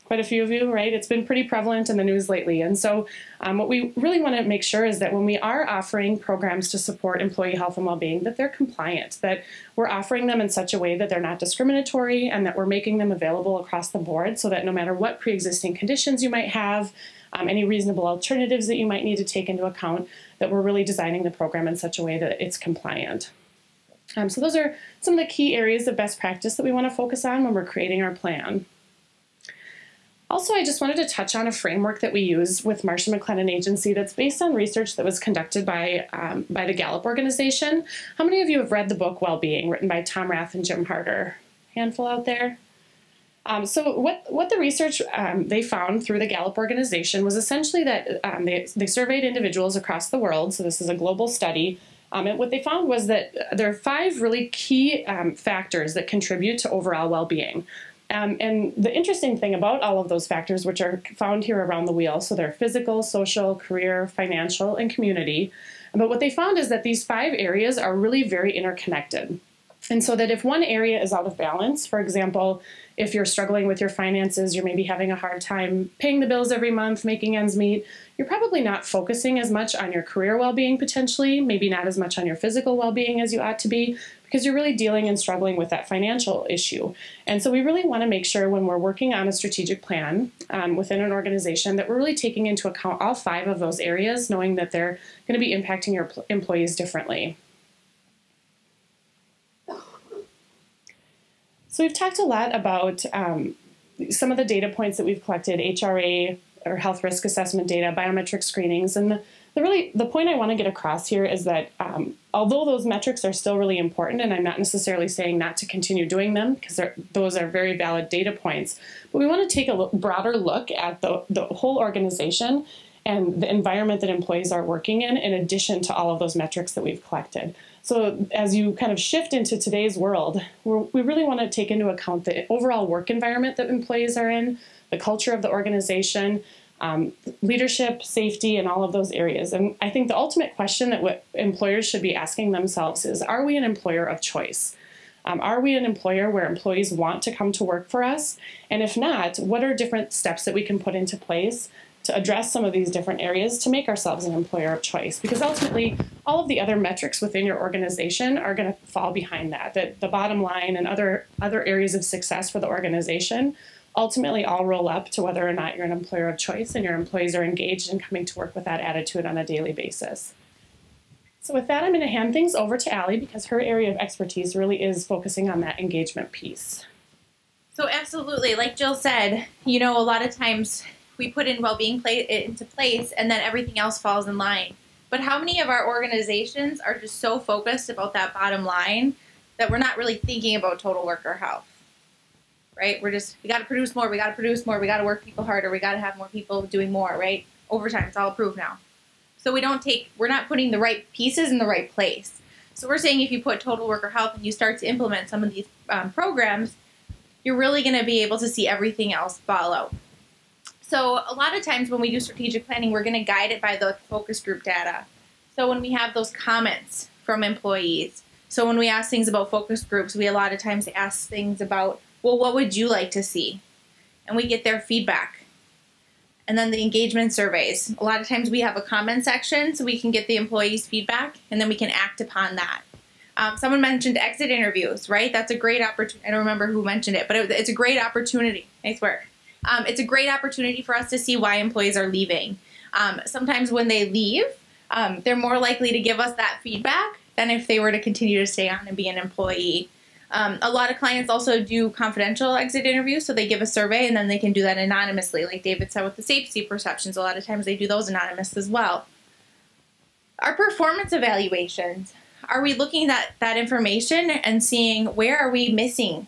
Quite a few of you, right? It's been pretty prevalent in the news lately. And so what we really want to make sure is that when we are offering programs to support employee health and well-being, that they're compliant, that we're offering them in such a way that they're not discriminatory, and that we're making them available across the board so that no matter what pre-existing conditions you might have, any reasonable alternatives that you might need to take into account, that we're really designing the program in such a way that it's compliant. So those are some of the key areas of best practice that we want to focus on when we're creating our plan. Also, I just wanted to touch on a framework that we use with Marsh & McLennan Agency that's based on research that was conducted by the Gallup organization. How many of you have read the book Well-Being, written by Tom Rath and Jim Harder? Handful out there? So what the research they found through the Gallup organization was essentially that they surveyed individuals across the world, so this is a global study, and what they found was that there are 5 really key factors that contribute to overall well-being. And the interesting thing about all of those factors, which are found here around the wheel, so they're physical, social, career, financial, and community, but what they found is that these 5 areas are really very interconnected. And so that if one area is out of balance, for example, if you're struggling with your finances, you're maybe having a hard time paying the bills every month, making ends meet, you're probably not focusing as much on your career well-being potentially, maybe not as much on your physical well-being as you ought to be, because you're really dealing and struggling with that financial issue. And so we really want to make sure when we're working on a strategic plan within an organization that we're really taking into account all 5 of those areas, knowing that they're going to be impacting your employees differently. So we've talked a lot about some of the data points that we've collected, HRA or health risk assessment data, biometric screenings, and the point I want to get across here is that although those metrics are still really important, and I'm not necessarily saying not to continue doing them because those are very valid data points, but we want to take a broader look at the whole organization and the environment that employees are working in addition to all of those metrics that we've collected. So as you kind of shift into today's world, we really want to take into account the overall work environment that employees are in, the culture of the organization, leadership, safety, and all of those areas. And I think the ultimate question that what employers should be asking themselves is, are we an employer of choice? Are we an employer where employees want to come to work for us? And if not, what are different steps that we can put into place to address some of these different areas to make ourselves an employer of choice? Because ultimately, all of the other metrics within your organization are going to fall behind that the bottom line and other areas of success for the organization ultimately all roll up to whether or not you're an employer of choice and your employees are engaged in coming to work with that attitude on a daily basis. So with that, I'm going to hand things over to Allie because her area of expertise really is focusing on that engagement piece. So absolutely, like Jill said, a lot of times we put in well-being into place and then everything else falls in line. But how many of our organizations are just so focused about that bottom line that we're not really thinking about total worker health? Right? We got to produce more, we got to work people harder, we got to have more people doing more, right? Overtime, it's all approved now. So we're not putting the right pieces in the right place. So we're saying if you put total worker health and you start to implement some of these programs, you're really going to be able to see everything else follow. So a lot of times when we do strategic planning, we're going to guide it by the focus group data. So when we have those comments from employees, So when we ask things about focus groups, we a lot of times ask things about, well, what would you like to see? And we get their feedback. And then the engagement surveys. A lot of times we have a comment section so we can get the employees' feedback and then we can act upon that. Someone mentioned exit interviews, right? That's a great opportunity. I don't remember who mentioned it, but it's a great opportunity. Nice work. It's a great opportunity for us to see why employees are leaving. Sometimes when they leave, they're more likely to give us that feedback than if they were to continue to stay on and be an employee. A lot of clients also do confidential exit interviews, so they give a survey and then they can do that anonymously. Like David said with the safety perceptions, a lot of times they do those anonymous as well. Our performance evaluations. Are we looking at that information and seeing where are we missing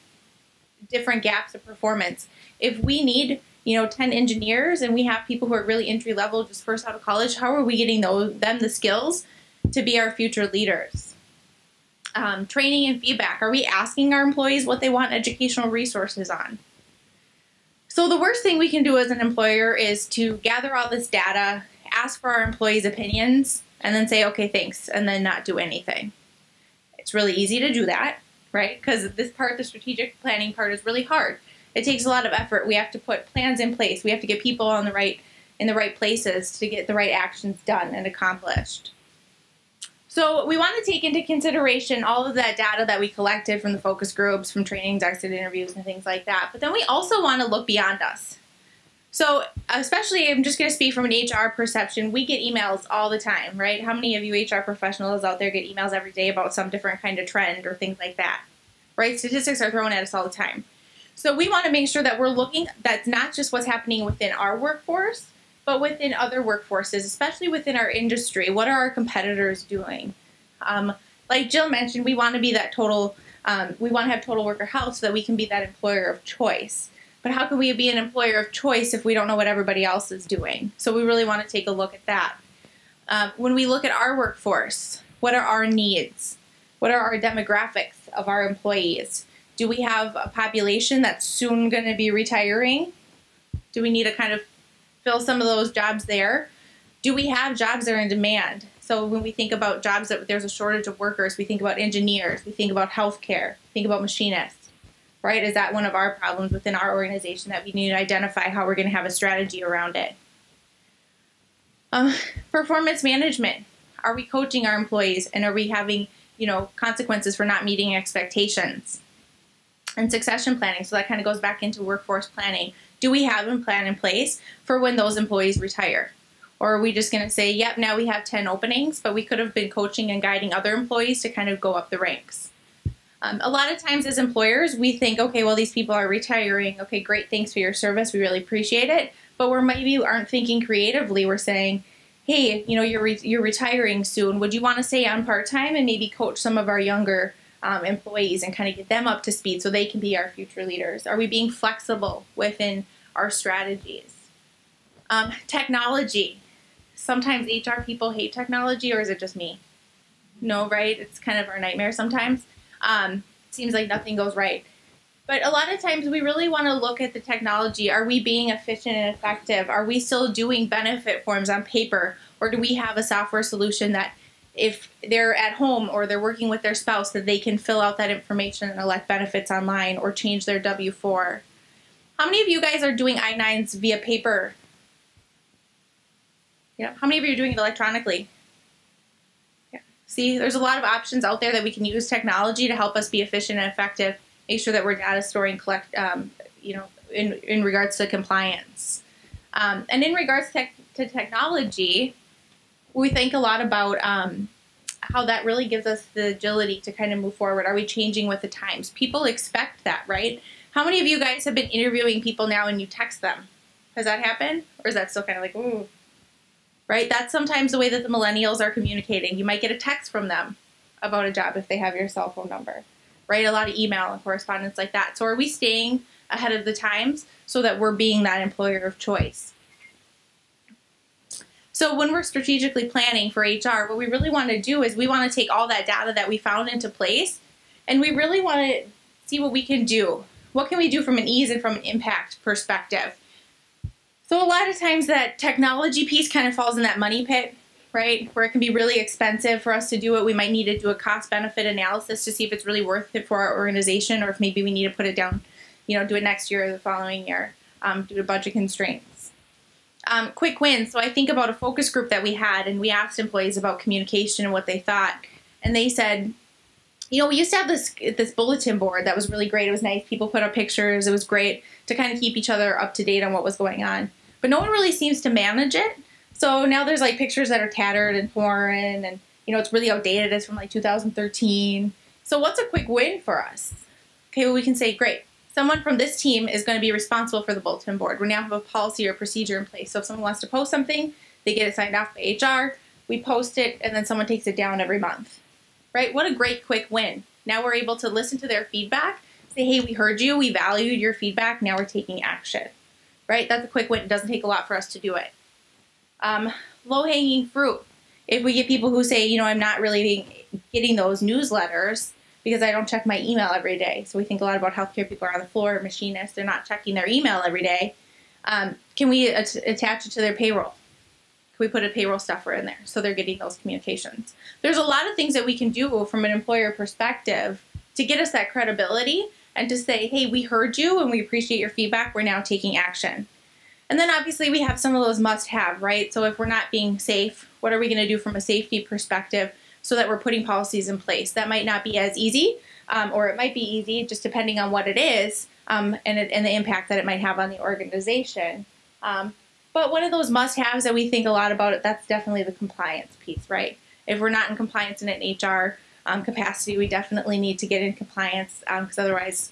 different gaps of performance? If we need 10 engineers and we have people who are really entry level, just first out of college, how are we getting them the skills to be our future leaders? Training and feedback. Are we asking our employees what they want educational resources on? So the worst thing we can do as an employer is to gather all this data, ask for our employees' opinions, and then say, okay, thanks, and then not do anything. It's really easy to do that, right? Because this part, the strategic planning part, is really hard. It takes a lot of effort. We have to put plans in place. We have to get people in the right places to get the right actions done and accomplished. So we want to take into consideration all of that data that we collected from the focus groups, from trainings, exit interviews, and things like that. But then we also want to look beyond us. So especially, I'm just going to speak from an HR perception, we get emails all the time, right? How many of you HR professionals out there get emails every day about some different kind of trend or things like that, right? Statistics are thrown at us all the time. So we want to make sure that we're looking, that's not just what's happening within our workforce, but within other workforces, especially within our industry. What are our competitors doing? Like Jill mentioned, we want to be that total, we want to have total worker health so that we can be that employer of choice. But how can we be an employer of choice if we don't know what everybody else is doing? So we really want to take a look at that. When we look at our workforce, what are our needs? What are our demographics of our employees? Do we have a population that's soon going to be retiring? Do we need to kind of fill some of those jobs there? Do we have jobs that are in demand? So when we think about jobs that there's a shortage of workers, we think about engineers, we think about healthcare, think about machinists. Right? Is that one of our problems within our organization that we need to identify how we're going to have a strategy around it? Performance management. Are we coaching our employees and are we having, consequences for not meeting expectations? And succession planning. So that kind of goes back into workforce planning. Do we have a plan in place for when those employees retire? Or are we just going to say, yep, now we have 10 openings, but we could have been coaching and guiding other employees to kind of go up the ranks? A lot of times as employers, we think, okay, well, these people are retiring. Okay, great, thanks for your service. We really appreciate it. But we're maybe aren't thinking creatively. We're saying, hey, you're retiring soon. Would you want to stay on part-time and maybe coach some of our younger employees and kind of get them up to speed so they can be our future leaders? Are we being flexible within our strategies? Technology. Sometimes HR people hate technology, or is it just me? No, right? It's kind of our nightmare sometimes. Seems like nothing goes right. But a lot of times we really want to look at the technology. Are we being efficient and effective? Are we still doing benefit forms on paper? Or do we have a software solution that if they're at home or they're working with their spouse, that they can fill out that information and elect benefits online or change their W-4? How many of you guys are doing I-9s via paper? Yeah. How many of you are doing it electronically? See, there's a lot of options out there that we can use technology to help us be efficient and effective, make sure that we're data storing, in regards to compliance. And in regards to technology, we think a lot about how that really gives us the agility to kind of move forward. Are we changing with the times? People expect that, right? How many of you guys have been interviewing people now and you text them? Has that happened? Or is that still kind of like, ooh? Right? That's sometimes the way that the millennials are communicating. You might get a text from them about a job if they have your cell phone number, right? A lot of email and correspondence like that. So are we staying ahead of the times so that we're being that employer of choice? So when we're strategically planning for HR, what we really want to do is we want to take all that data that we found into place, and we really want to see what we can do. What can we do from an ease and from an impact perspective? So a lot of times that technology piece kind of falls in that money pit, right? Where it can be really expensive for us to do it. We might need to do a cost benefit analysis to see if it's really worth it for our organization, or if maybe we need to put it down, do it next year or the following year due to budget constraints. Quick wins. So I think about a focus group that we had, and we asked employees about communication and what they thought. And they said, we used to have this bulletin board that was really great. It was nice. People put up pictures. It was great to kind of keep each other up to date on what was going on. But no one really seems to manage it. So now there's like pictures that are tattered and torn, and it's really outdated. It's from like 2013. So what's a quick win for us? Okay, well, we can say, great. Someone from this team is going to be responsible for the bulletin board. We now have a policy or procedure in place. So if someone wants to post something, they get it signed off by HR. We post it, and then someone takes it down every month. Right? What a great quick win. Now we're able to listen to their feedback, say, hey, we heard you, we valued your feedback, now we're taking action. Right? That's a quick win. It doesn't take a lot for us to do it. Low-hanging fruit. If we get people who say, I'm not really getting those newsletters because I don't check my email every day. So we think a lot about healthcare people are on the floor, machinists, they're not checking their email every day. Can we attach it to their payroll? We put a payroll stuffer in there so they're getting those communications. There's a lot of things that we can do from an employer perspective to get us that credibility and to say, hey, we heard you and we appreciate your feedback. We're now taking action. And then obviously we have some of those must-have, right? So if we're not being safe, what are we going to do from a safety perspective so that we're putting policies in place? That might not be as easy, or it might be easy just depending on what it is and the impact that it might have on the organization. But one of those must-haves that we think a lot about, that's definitely the compliance piece, right? If we're not in compliance in an HR capacity, we definitely need to get in compliance because otherwise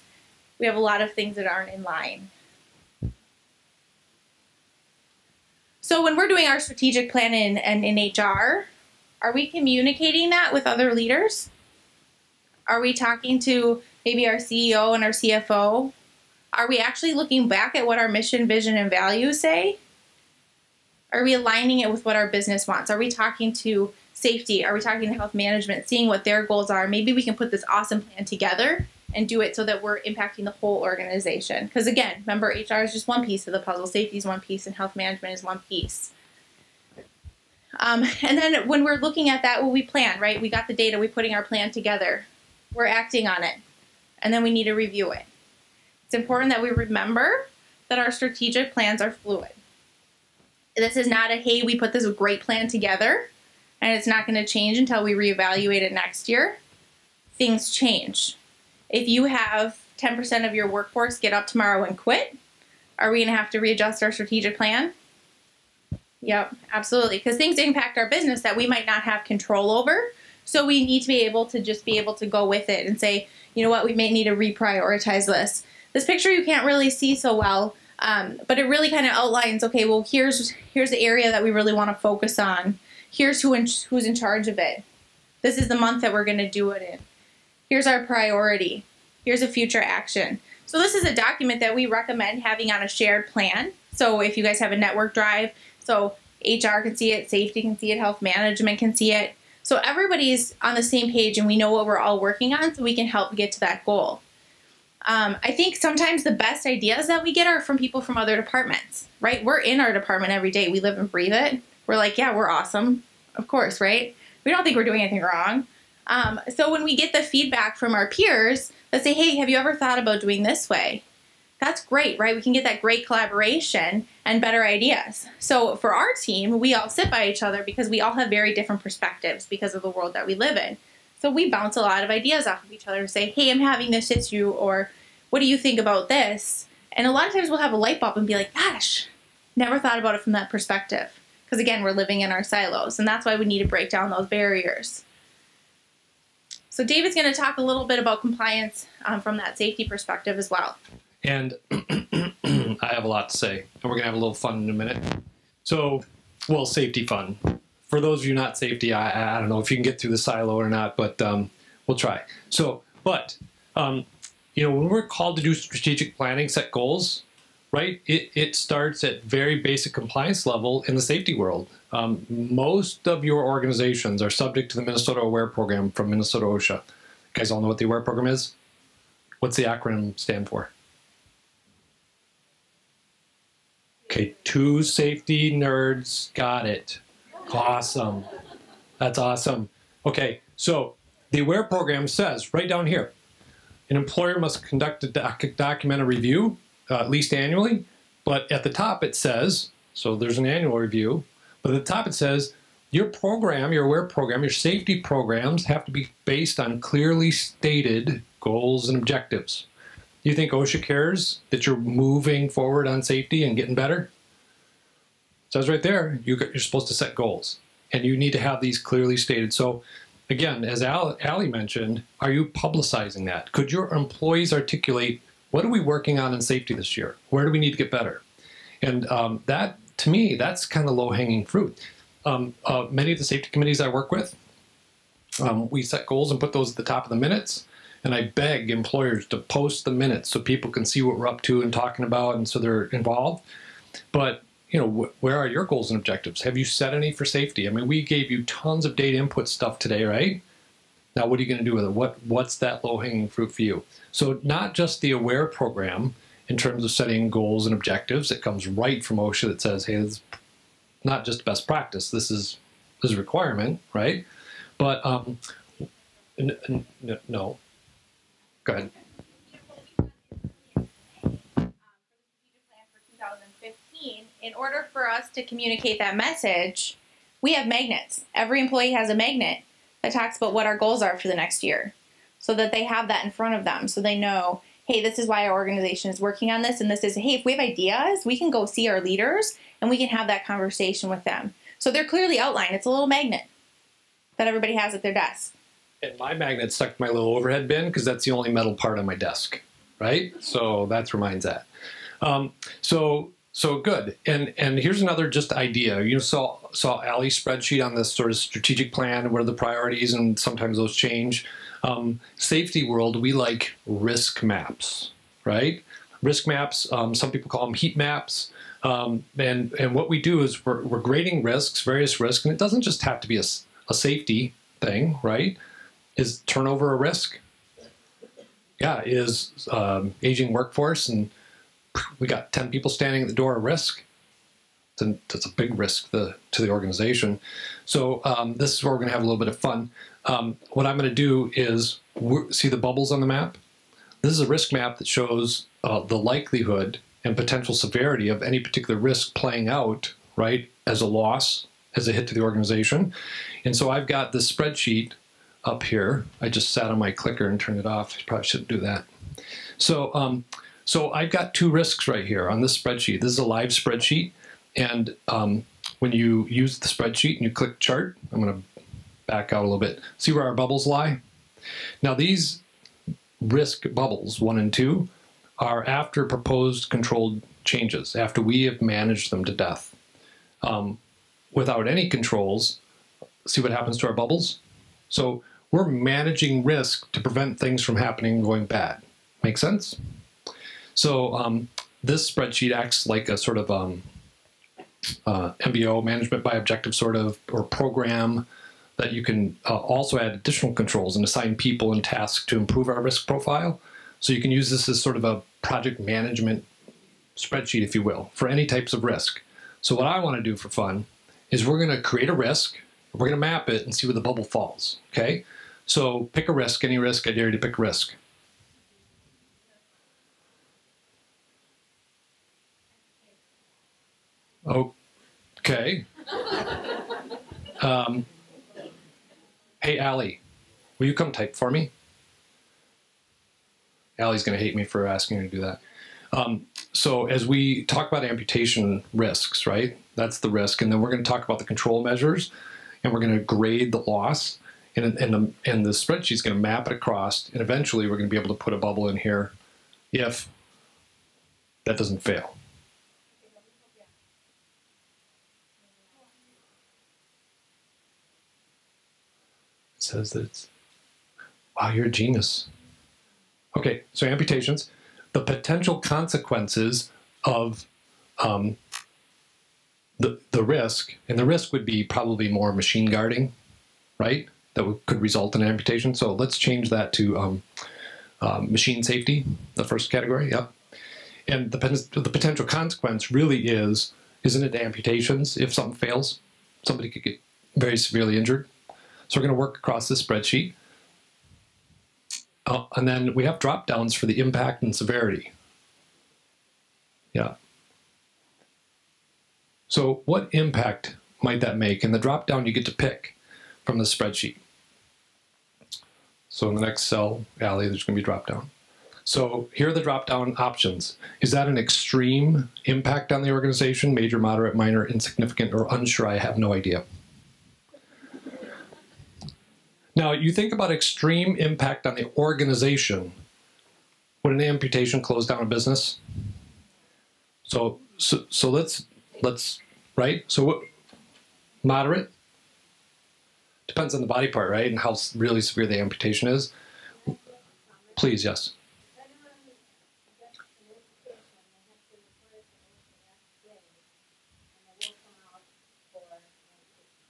we have a lot of things that aren't in line. So when we're doing our strategic plan in HR, are we communicating that with other leaders? Are we talking to maybe our CEO and our CFO? Are we actually looking back at what our mission, vision, and values say? Are we aligning it with what our business wants? Are we talking to safety? Are we talking to health management, seeing what their goals are? Maybe we can put this awesome plan together and do it so that we're impacting the whole organization. Because again, remember, HR is just one piece of the puzzle. Safety is one piece, and health management is one piece. And then when we're looking at that, well, we plan, right? We got the data. We're putting our plan together. We're acting on it. And then we need to review it. It's important that we remember that our strategic plans are fluid. This is not a, hey, we put this great plan together and it's not going to change until we reevaluate it next year. Things change. If you have 10% of your workforce get up tomorrow and quit, are we going to have to readjust our strategic plan? Yep, absolutely. Because things impact our business that we might not have control over. So we need to be able to just be able to go with it and say, you know what, we may need to reprioritize this. This picture you can't really see so well, but it really kind of outlines, okay, well, here's the area that we really want to focus on. Here's who's in charge of it. This is the month that we're going to do it in. Here's our priority. Here's a future action. So this is a document that we recommend having on a shared plan. So if you guys have a network drive, so HR can see it, safety can see it, health management can see it. So everybody's on the same page and we know what we're all working on so we can help get to that goal. I think sometimes the best ideas that we get are from people from other departments, right? We're in our department every day. We live and breathe it. We're like, yeah, we're awesome. Of course, right? We don't think we're doing anything wrong. So when we get the feedback from our peers that say, hey, have you ever thought about doing this way? That's great, right? We can get that great collaboration and better ideas. So for our team, we all sit by each other because we all have very different perspectives because of the world that we live in. So we bounce a lot of ideas off of each other and say, hey, I'm having this issue, or what do you think about this? And a lot of times we'll have a light bulb and be like, gosh, never thought about it from that perspective. Because again, we're living in our silos, and that's why we need to break down those barriers. So David's going to talk a little bit about compliance from that safety perspective as well. And I have a lot to say, and we're going to have a little fun in a minute. So, well, safety fun. For those of you not safety, I don't know if you can get through the silo or not, but we'll try. So, but, you know, when we're called to do strategic planning, set goals, right, it starts at very basic compliance level in the safety world. Most of your organizations are subject to the Minnesota AWARE program from Minnesota OSHA. You guys all know what the AWARE program is? What's the acronym stand for? Okay, two safety nerds got it. Awesome. That's awesome. Okay, so the AWARE program says right down here, an employer must conduct a documented review at least annually, but at the top it says, so there's an annual review, but at the top it says, your program, your AWARE program, your safety programs have to be based on clearly stated goals and objectives. You think OSHA cares that you're moving forward on safety and getting better? It says right there, you're supposed to set goals, and you need to have these clearly stated. So again, as Allie mentioned, are you publicizing that? Could your employees articulate, what are we working on in safety this year? Where do we need to get better? And that, to me, that's kind of low-hanging fruit. Many of the safety committees I work with, we set goals and put those at the top of the minutes. And I beg employers to post the minutes so people can see what we're up to and talking about, and so they're involved. But, you know, where are your goals and objectives? Have you set any for safety? I mean, we gave you tons of data input stuff today, right? Now, what are you going to do with it? What's that low-hanging fruit for you? So not just the AWARE program in terms of setting goals and objectives. It comes right from OSHA that says, hey, this is not just best practice. This is a requirement, right? But no. Go ahead. In order for us to communicate that message, we have magnets. Every employee has a magnet that talks about what our goals are for the next year, so that they have that in front of them, so they know, hey, this is why our organization is working on this, and this is, hey, if we have ideas, we can go see our leaders, and we can have that conversation with them. So they're clearly outlined. It's a little magnet that everybody has at their desk. And my magnet's stuck to my little overhead bin because that's the only metal part on my desk, right? So that's where mine's at. So good. And here's another just idea. You saw Allie's spreadsheet on this sort of strategic plan, what are the priorities, and sometimes those change. Safety world, we like risk maps, right? Risk maps, some people call them heat maps. And what we do is we're grading risks, various risks, and it doesn't just have to be a safety thing, right? Is turnover a risk? Yeah, is aging workforce and we got 10 people standing at the door a risk? That's a big risk to the organization. So this is where we're going to have a little bit of fun. What I'm going to do is, see the bubbles on the map? This is a risk map that shows the likelihood and potential severity of any particular risk playing out, right, as a loss, as a hit to the organization. And so I've got this spreadsheet up here. I just sat on my clicker and turned it off. Probably shouldn't do that. So, so I've got two risks right here on this spreadsheet. This is a live spreadsheet. And when you use the spreadsheet and you click chart, I'm going to back out a little bit. See where our bubbles lie? Now these risk bubbles, 1 and 2, are after proposed controlled changes, after we have managed them to death. Without any controls, see what happens to our bubbles? So we're managing risk to prevent things from happening and going bad. Make sense? So this spreadsheet acts like a sort of MBO, management by objective sort of, or program that you can also add additional controls and assign people and tasks to improve our risk profile. So you can use this as sort of a project management spreadsheet, if you will, for any types of risk. So what I want to do for fun is we're going to create a risk, we're going to map it and see where the bubble falls, okay? So pick a risk, any risk, I dare you to pick a risk. Okay. Hey, Allie, will you come type for me? Allie's going to hate me for asking her to do that. So as we talk about amputation risks, right? That's the risk. And then we're going to talk about the control measures, and we're going to grade the loss. And the spreadsheet's going to map it across. And eventually we're going to be able to put a bubble in here if that doesn't fail. It says that it's, wow, you're a genius. Okay, so amputations, the potential consequences of the risk, and the risk would be probably more machine guarding, right? That could result in amputation. So let's change that to machine safety, the first category, yep. And the potential consequence really is, isn't it amputations if something fails? somebody could get very severely injured. So we're going to work across this spreadsheet. And then we have drop downs for the impact and severity. Yeah. So what impact might that make? In the drop down, you get to pick from the spreadsheet. So in the next cell, Allie, there's going to be drop down. So here are the drop down options. Is that an extreme impact on the organization? Major, moderate, minor, insignificant, or unsure? I have no idea. Now, you think about extreme impact on the organization. Would an amputation close down a business? So let's right. So what? Moderate depends on the body part, right, and how really severe the amputation is. Please, yes.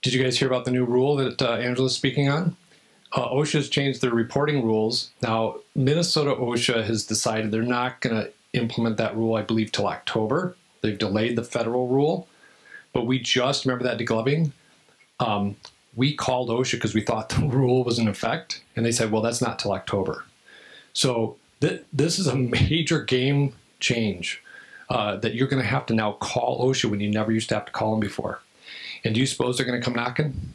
Did you guys hear about the new rule that Angela's speaking on? OSHA's changed their reporting rules. Now, Minnesota OSHA has decided they're not going to implement that rule, I believe, till October. They've delayed the federal rule. But we just, remember that degloving? We called OSHA because we thought the rule was in effect. And they said, well, that's not till October. So this is a major game change that you're going to have to now call OSHA when you never used to have to call them before. And do you suppose they're going to come knocking?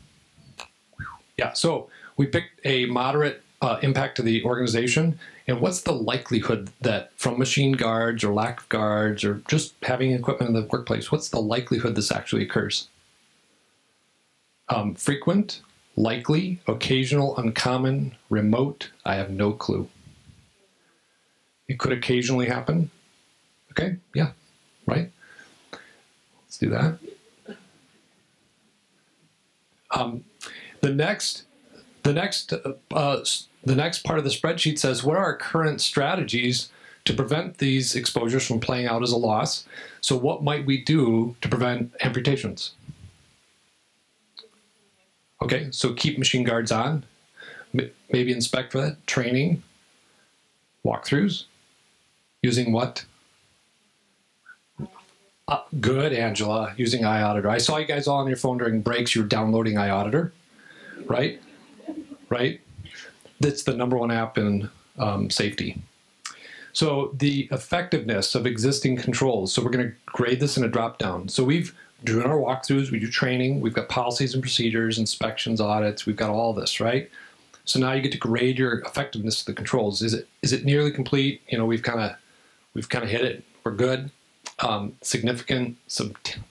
Yeah, so we picked a moderate impact to the organization. And what's the likelihood that from machine guards or lack of guards or just having equipment in the workplace, what's the likelihood this actually occurs? Frequent, likely, occasional, uncommon, remote, I have no clue. It could occasionally happen. Okay, yeah, right? Let's do that. The next part of the spreadsheet says, what are our current strategies to prevent these exposures from playing out as a loss? So what might we do to prevent amputations? Okay, so keep machine guards on, maybe inspect for that, training, walkthroughs, using what? Good, Angela, using iAuditor. I saw you guys all on your phone during breaks, you were downloading iAuditor, right? Right? That's the #1 app in safety. So the effectiveness of existing controls. So we're going to grade this in a drop down. So we've doing our walkthroughs, we do training, we've got policies and procedures, inspections, audits, we've got all this, right? So now you get to grade your effectiveness of the controls. Is it nearly complete? You know, we've kind of hit it. We're good. Significant,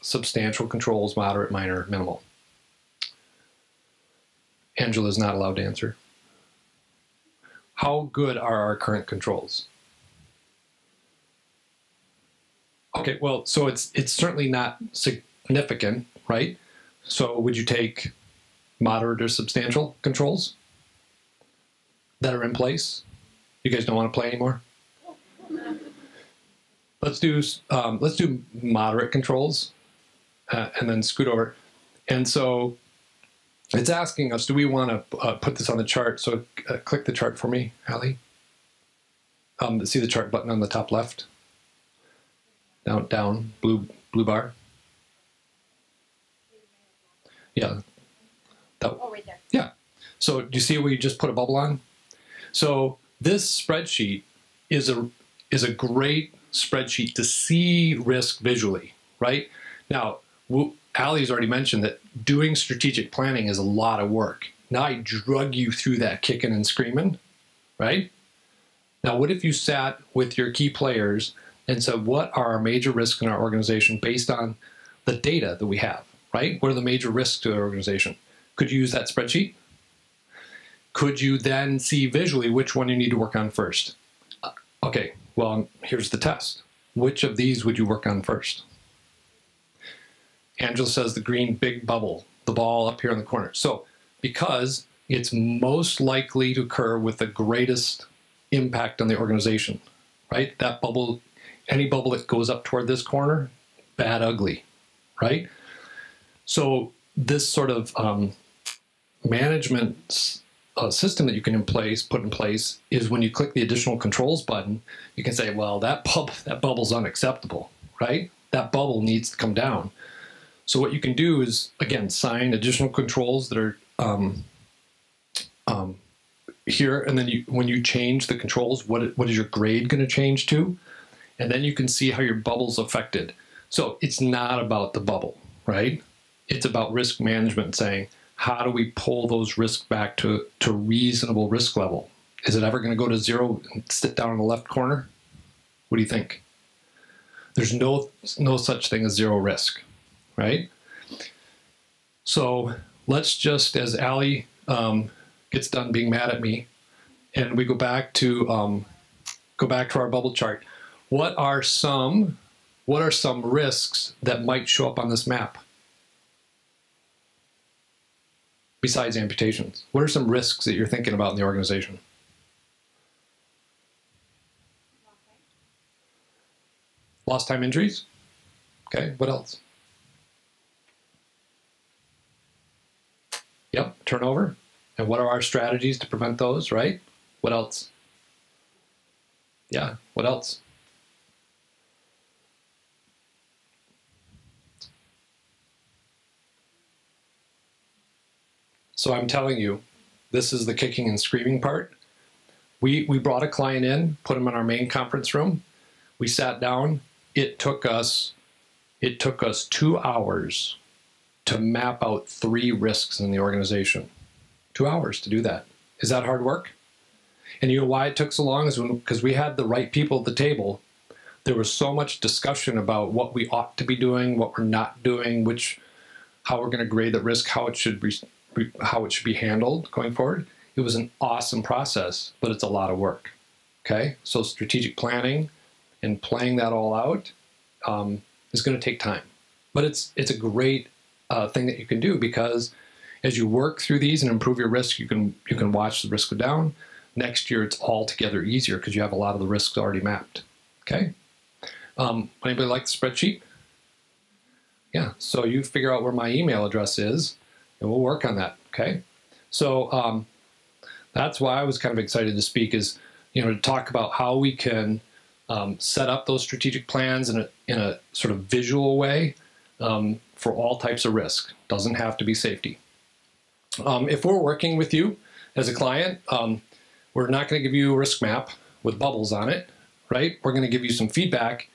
substantial controls, moderate, minor, minimal. Angela's not allowed to answer. How good are our current controls? Okay, well, so it's certainly not significant, right? So would you take moderate or substantial controls that are in place? You guys don't want to play anymore? Let's do moderate controls and then scoot over. And so it's asking us, do we want to put this on the chart? So click the chart for me, Allie. See the chart button on the top left? Down, blue bar. Yeah. Oh, right there. Yeah. So do you see where you just put a bubble on? So this spreadsheet is a great spreadsheet to see risk visually, right? Now, Allie's already mentioned that doing strategic planning is a lot of work. Now I drug you through that kicking and screaming, right? Now, what if you sat with your key players and said, what are our major risks in our organization based on the data that we have, right? What are the major risks to the organization? Could you use that spreadsheet? Could you then see visually which one you need to work on first? Okay, well, here's the test. Which of these would you work on first? Angela says the green big bubble, the ball up here in the corner. So because it's most likely to occur with the greatest impact on the organization, right? That bubble, any bubble that goes up toward this corner, bad, ugly, right? So this sort of management system that you can put in place is when you click the additional controls button, you can say, well, that bubble's unacceptable, right? That bubble needs to come down. So what you can do is, again, sign additional controls that are here, and then when you change the controls, what is your grade going to change to? And then you can see how your bubble's affected. So it's not about the bubble, right? It's about risk management, saying, how do we pull those risks back to reasonable risk level? Is it ever going to go to zero and sit down in the left corner? What do you think? There's no such thing as zero risk, right? So let's just, as Allie gets done being mad at me, and we go back to our bubble chart. What are some risks that might show up on this map? Besides amputations, what are some risks that you're thinking about in the organization? Lost time injuries? Okay, what else? Yep, turnover. And what are our strategies to prevent those, right? What else? Yeah, what else? So I'm telling you, this is the kicking and screaming part. We brought a client in, put him in our main conference room. We sat down. It took us 2 hours to map out 3 risks in the organization. 2 hours to do that. Is that hard work? And you know why it took so long? Is because we had the right people at the table. There was so much discussion about what we ought to be doing, what we're not doing, how we're going to grade the risk, how it should be handled going forward. It was an awesome process, but it's a lot of work. Okay, so strategic planning and playing that all out is going to take time, but it's a great thing that you can do, because as you work through these and improve your risk, you can watch the risk go down. Next year, it's altogether easier because you have a lot of the risks already mapped. Okay. Anybody like the spreadsheet? Yeah. So you figure out where my email address is, and we'll work on that. Okay. So that's why I was kind of excited to speak, is to talk about how we can set up those strategic plans in a sort of visual way for all types of risk. Doesn't have to be safety. If we're working with you as a client, we're not going to give you a risk map with bubbles on it, right? We're going to give you some feedback,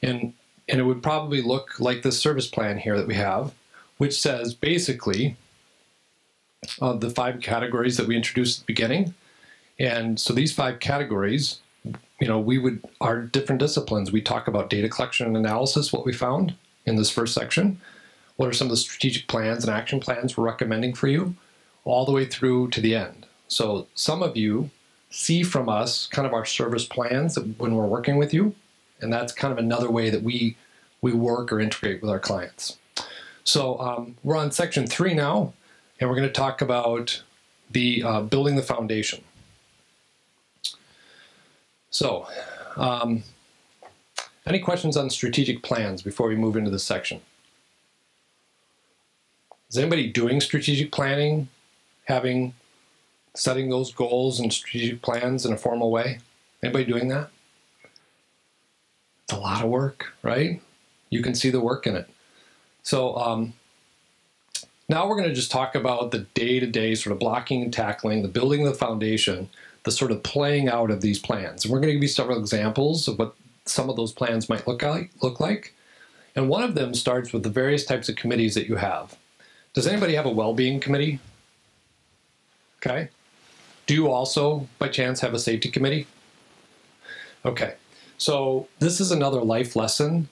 and it would probably look like this service plan here that we have, which says basically the 5 categories that we introduced at the beginning. And so these 5 categories, are different disciplines. We talk about data collection and analysis, what we found in this first section. What are some of the strategic plans and action plans we're recommending for you, all the way through to the end. So some of you see from us kind of our service plans when we're working with you, and that's kind of another way that we work or integrate with our clients. So we're on section 3 now, and we're going to talk about the building the foundation. So any questions on strategic plans before we move into this section? Is anybody doing strategic planning, setting those goals and strategic plans in a formal way? Anybody doing that? It's a lot of work, right? You can see the work in it. So now we're going to just talk about the day-to-day sort of blocking and tackling, the building the foundation, the sort of playing out of these plans. And we're going to give you several examples of what some of those plans might look like. And one of them starts with the various types of committees that you have. Does anybody have a well-being committee? Okay. Do you also, by chance, have a safety committee? Okay. So this is another life lesson.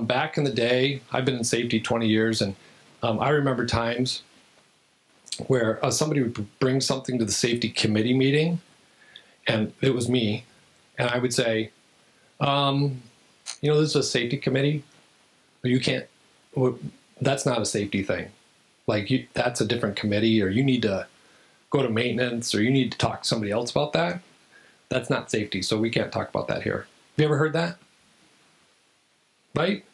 Back in the day, I've been in safety 20 years, and I remember times where somebody would bring something to the safety committee meeting, and it was me, and I would say, this is a safety committee. You can't, that's not a safety thing. That's a different committee, or you need to go to maintenance, or you need to talk to somebody else about that. That's not safety, so we can't talk about that here. Have you ever heard that? Right?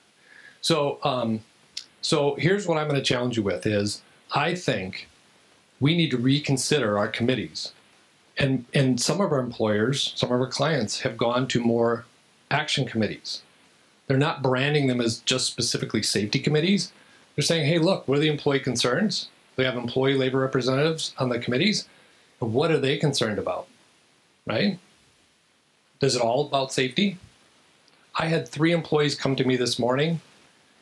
So, so here's what I'm going to challenge you with is, I think we need to reconsider our committees. And some of our employers, some of our clients have gone to more action committees. They're not branding them as just specifically safety committees. They're saying, hey, look, what are the employee concerns? They have employee labor representatives on the committees. What are they concerned about, right? Is it all about safety? I had 3 employees come to me this morning,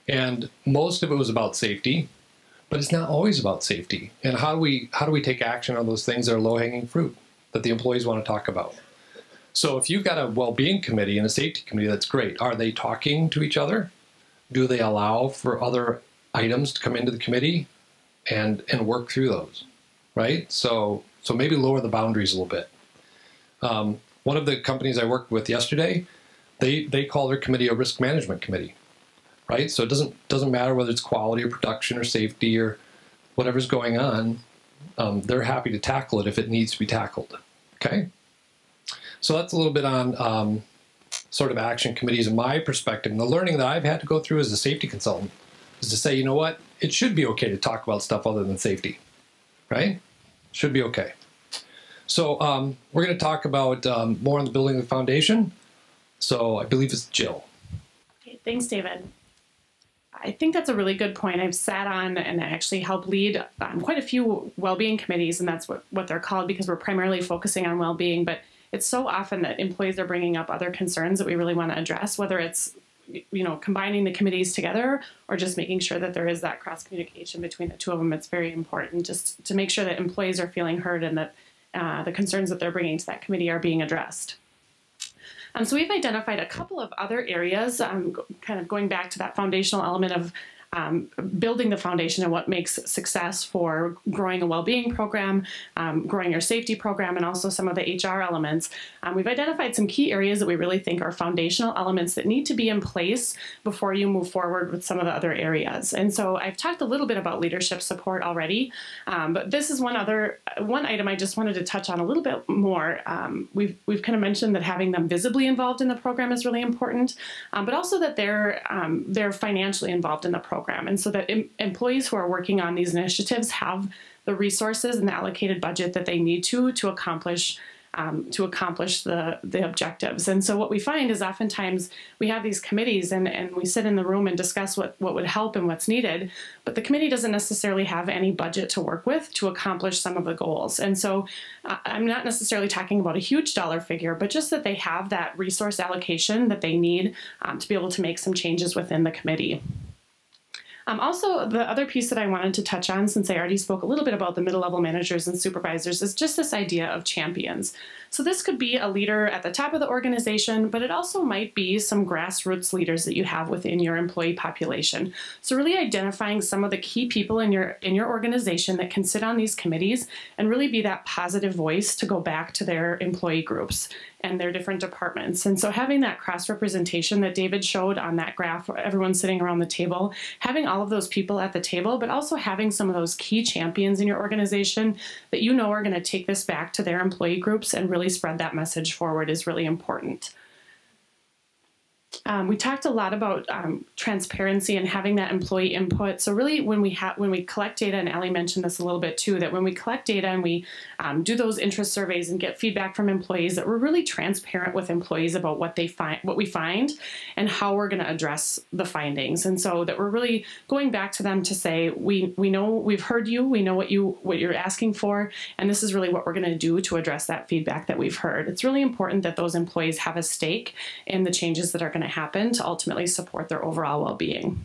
and most of it was about safety, but it's not always about safety. And how do we take action on those things that are low-hanging fruit that the employees want to talk about? So if you've got a well-being committee and a safety committee, that's great. Are they talking to each other? Do they allow for other items to come into the committee and work through those, right? So maybe lower the boundaries a little bit. One of the companies I worked with yesterday, they call their committee a risk management committee, right? So it doesn't matter whether it's quality or production or safety or whatever's going on. They're happy to tackle it if it needs to be tackled, okay? So that's a little bit on sort of action committees in my perspective. And the learning that I've had to go through as a safety consultant is to say, you know what, it should be okay to talk about stuff other than safety, right? Should be okay. So we're going to talk about more on the building of the foundation. So I believe it's Jill. Okay, thanks, David. I think that's a really good point. I've sat on and actually helped lead quite a few well-being committees, and that's what they're called because we're primarily focusing on well-being. But it's so often that employees are bringing up other concerns that we really want to address, whether it's combining the committees together or just making sure that there is that cross communication between the two of them. It's very important just to make sure that employees are feeling heard and that the concerns that they're bringing to that committee are being addressed. So we've identified a couple of other areas, kind of going back to that foundational element of building the foundation and what makes success for growing a well-being program, growing your safety program, and also some of the HR elements. We've identified some key areas that we really think are foundational elements that need to be in place before you move forward with some of the other areas. And so I've talked a little bit about leadership support already, but this is one item I just wanted to touch on a little bit more. We've kind of mentioned that having them visibly involved in the program is really important, but also that they're financially involved in the program. And so that employees who are working on these initiatives have the resources and the allocated budget that they need to accomplish the objectives. And so what we find is oftentimes we have these committees and we sit in the room and discuss what would help and what's needed, but the committee doesn't necessarily have any budget to work with to accomplish some of the goals. And so I'm not necessarily talking about a huge dollar figure, but just that they have that resource allocation that they need to be able to make some changes within the committee. Also, the other piece that I wanted to touch on, since I already spoke a little bit about the middle-level managers and supervisors, is just this idea of champions. So this could be a leader at the top of the organization, but it also might be some grassroots leaders that you have within your employee population. So really identifying some of the key people in your organization that can sit on these committees and really be that positive voice to go back to their employee groups and their different departments. And so having that cross-representation that David showed on that graph where everyone's sitting around the table, having all of those people at the table, but also having some of those key champions in your organization that you know are going to take this back to their employee groups and really spread that message forward is really important. We talked a lot about transparency and having that employee input. So really when we collect data, and Allie mentioned this a little bit too, that when we collect data and we do those interest surveys and get feedback from employees, that we're really transparent with employees about what we find and how we're going to address the findings. And so that we're really going back to them to say, we know, we've heard you, we know what you're asking for, and this is really what we're going to do to address that feedback that we've heard. It's really important that those employees have a stake in the changes that are going to happen to ultimately support their overall well-being.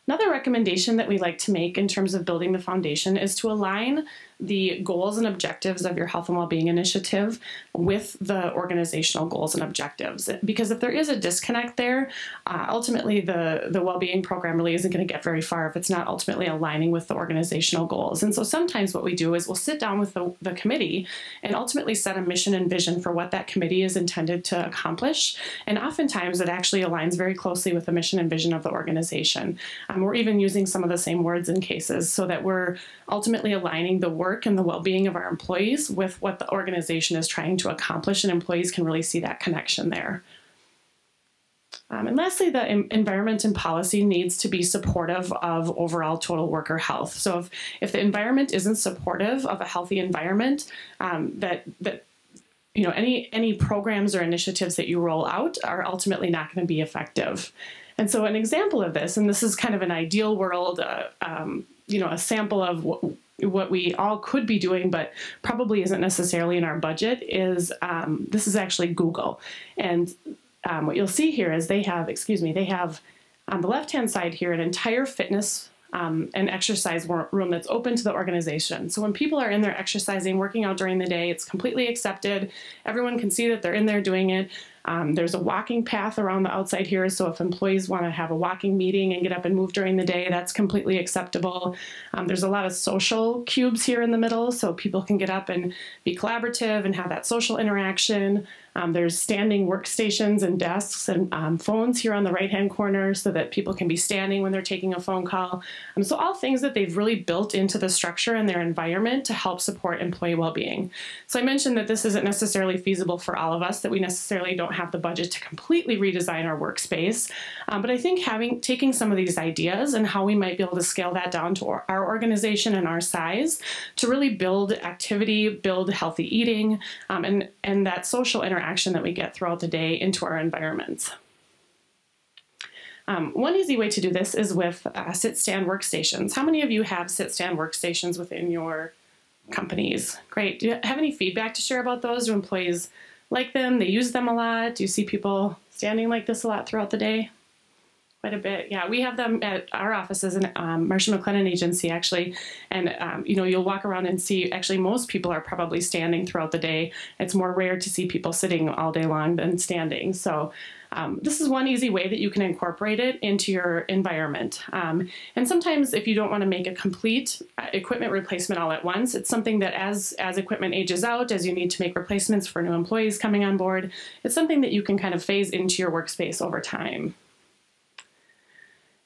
Another recommendation that we like to make in terms of building the foundation is to align the goals and objectives of your health and well-being initiative with the organizational goals and objectives. Because if there is a disconnect there, ultimately the well-being program really isn't going to get very far if it's not ultimately aligning with the organizational goals. And so sometimes what we do is we'll sit down with the committee and ultimately set a mission and vision for what that committee is intended to accomplish. And oftentimes it actually aligns very closely with the mission and vision of the organization. We're even using some of the same words in cases so that we're ultimately aligning the work and the well-being of our employees with what the organization is trying to accomplish, and employees can really see that connection there. And lastly, the environment and policy needs to be supportive of overall total worker health. So if the environment isn't supportive of a healthy environment, that any programs or initiatives that you roll out are ultimately not going to be effective. And so an example of this, and this is kind of an ideal world, a sample of what we all could be doing, but probably isn't necessarily in our budget, is this is actually Google. And what you'll see here is they have on the left-hand side here an entire fitness and exercise room that's open to the organization. So when people are in there exercising, working out during the day, it's completely accepted. Everyone can see that they're in there doing it. There's a walking path around the outside here, so if employees want to have a walking meeting and get up and move during the day, that's completely acceptable. There's a lot of social cubes here in the middle, so people can get up and be collaborative and have that social interaction. There's standing workstations and desks and phones here on the right-hand corner so that people can be standing when they're taking a phone call. So all things that they've really built into the structure and their environment to help support employee well-being. So I mentioned that this isn't necessarily feasible for all of us, that we necessarily don't have the budget to completely redesign our workspace. But I think taking some of these ideas and how we might be able to scale that down to our organization and our size to really build activity, build healthy eating, and that social interaction that we get throughout the day into our environments. One easy way to do this is with sit-stand workstations. How many of you have sit-stand workstations within your companies? Great. Do you have any feedback to share about those? Do employees like them? They use them a lot? Do you see people standing like this a lot throughout the day? Quite a bit. Yeah, we have them at our offices in Marsh & McLennan Agency, actually. And, you'll walk around and see, actually, most people are probably standing throughout the day. It's more rare to see people sitting all day long than standing. So this is one easy way that you can incorporate it into your environment. And sometimes if you don't want to make a complete equipment replacement all at once, it's something that as equipment ages out, as you need to make replacements for new employees coming on board, it's something that you can kind of phase into your workspace over time.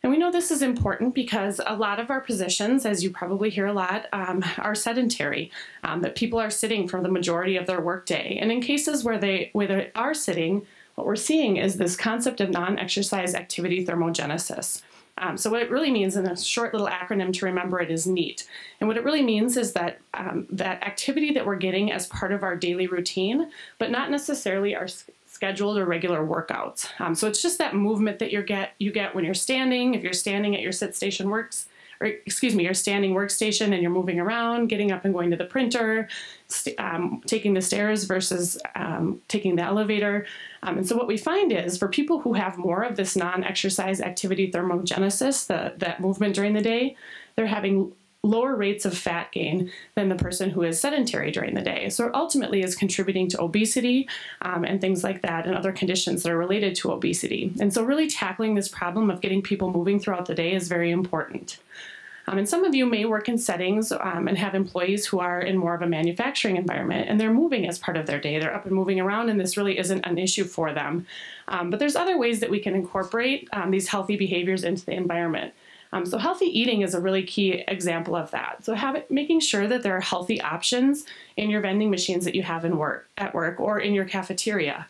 And we know this is important because a lot of our positions, as you probably hear a lot, are sedentary, that people are sitting for the majority of their workday. And in cases where they are sitting, what we're seeing is this concept of non-exercise activity thermogenesis. So what it really means, in a short little acronym to remember it, is NEAT. And what it really means is that that activity that we're getting as part of our daily routine, but not necessarily our scheduled or regular workouts. So it's just that movement that you get when you're standing. If you're standing at your your standing workstation and you're moving around, getting up and going to the printer, taking the stairs versus taking the elevator. And so what we find is for people who have more of this non-exercise activity thermogenesis, that movement during the day, they're having lower rates of fat gain than the person who is sedentary during the day. So it ultimately is contributing to obesity and things like that and other conditions that are related to obesity. And so really tackling this problem of getting people moving throughout the day is very important. And some of you may work in settings and have employees who are in more of a manufacturing environment and they're moving as part of their day. They're up and moving around and this really isn't an issue for them. But there's other ways that we can incorporate these healthy behaviors into the environment. So healthy eating is a really key example of that. So making sure that there are healthy options in your vending machines that you have at work or in your cafeteria.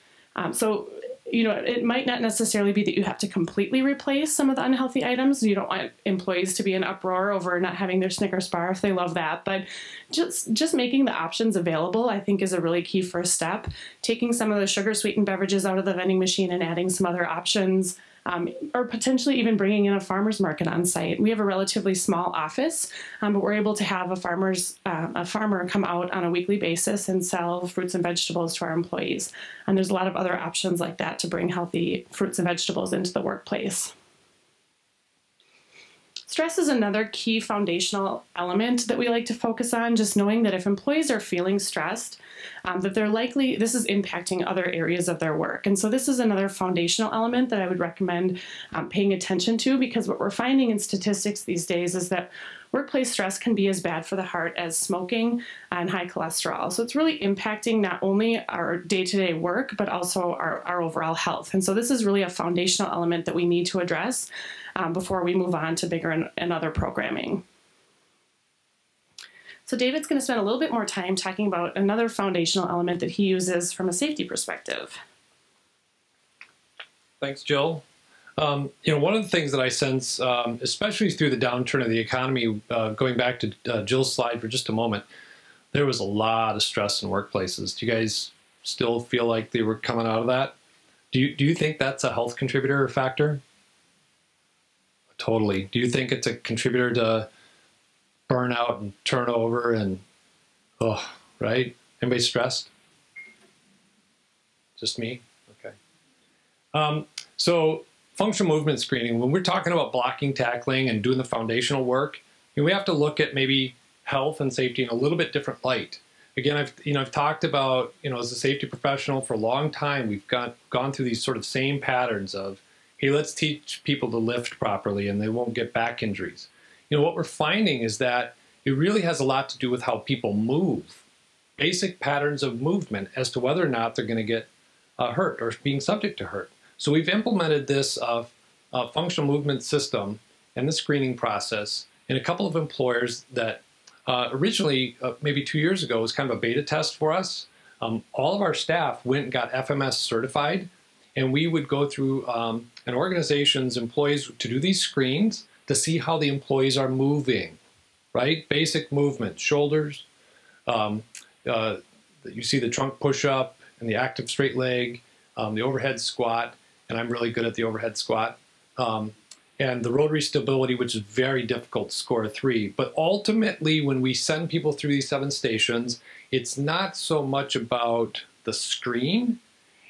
It might not necessarily be that you have to completely replace some of the unhealthy items. You don't want employees to be in uproar over not having their Snickers bar if they love that. But just making the options available, I think, is a really key first step. Taking some of the sugar-sweetened beverages out of the vending machine and adding some other options. Or potentially even bringing in a farmer's market on site. We have a relatively small office, but we're able to have a farmer come out on a weekly basis and sell fruits and vegetables to our employees. And there's a lot of other options like that to bring healthy fruits and vegetables into the workplace. Stress is another key foundational element that we like to focus on, just knowing that if employees are feeling stressed, that this is impacting other areas of their work. And so this is another foundational element that I would recommend paying attention to, because what we're finding in statistics these days is that workplace stress can be as bad for the heart as smoking and high cholesterol. So it's really impacting not only our day-to-day work, but also our overall health. And so this is really a foundational element that we need to address before we move on to bigger and other programming. So David's going to spend a little bit more time talking about another foundational element that he uses from a safety perspective. Thanks, Jill. One of the things that I sense, especially through the downturn of the economy, going back to Jill's slide for just a moment, there was a lot of stress in workplaces. Do you guys still feel like they were coming out of that. Do you think that's a health contributor or factor? Totally. Do you think it's a contributor to burnout and turnover and, oh, right? Anybody stressed? Just me? Okay. So functional movement screening, when we're talking about blocking, tackling, and doing the foundational work, we have to look at maybe health and safety in a little bit different light. Again, I've talked about, as a safety professional for a long time, we've gone through these sort of same patterns of, hey, let's teach people to lift properly and they won't get back injuries. What we're finding is that it really has a lot to do with how people move. Basic patterns of movement as to whether or not they're going to get hurt or being subject to hurt. So we've implemented this functional movement system and the screening process in a couple of employers that originally, maybe 2 years ago, was kind of a beta test for us. All of our staff went and got FMS certified, and we would go through an organization's employees to do these screens to see how the employees are moving, right? Basic movement, shoulders, you see the trunk push-up and the active straight leg, the overhead squat, and I'm really good at the overhead squat, and the rotary stability, which is very difficult to score a 3. But ultimately, when we send people through these 7 stations, it's not so much about the screen,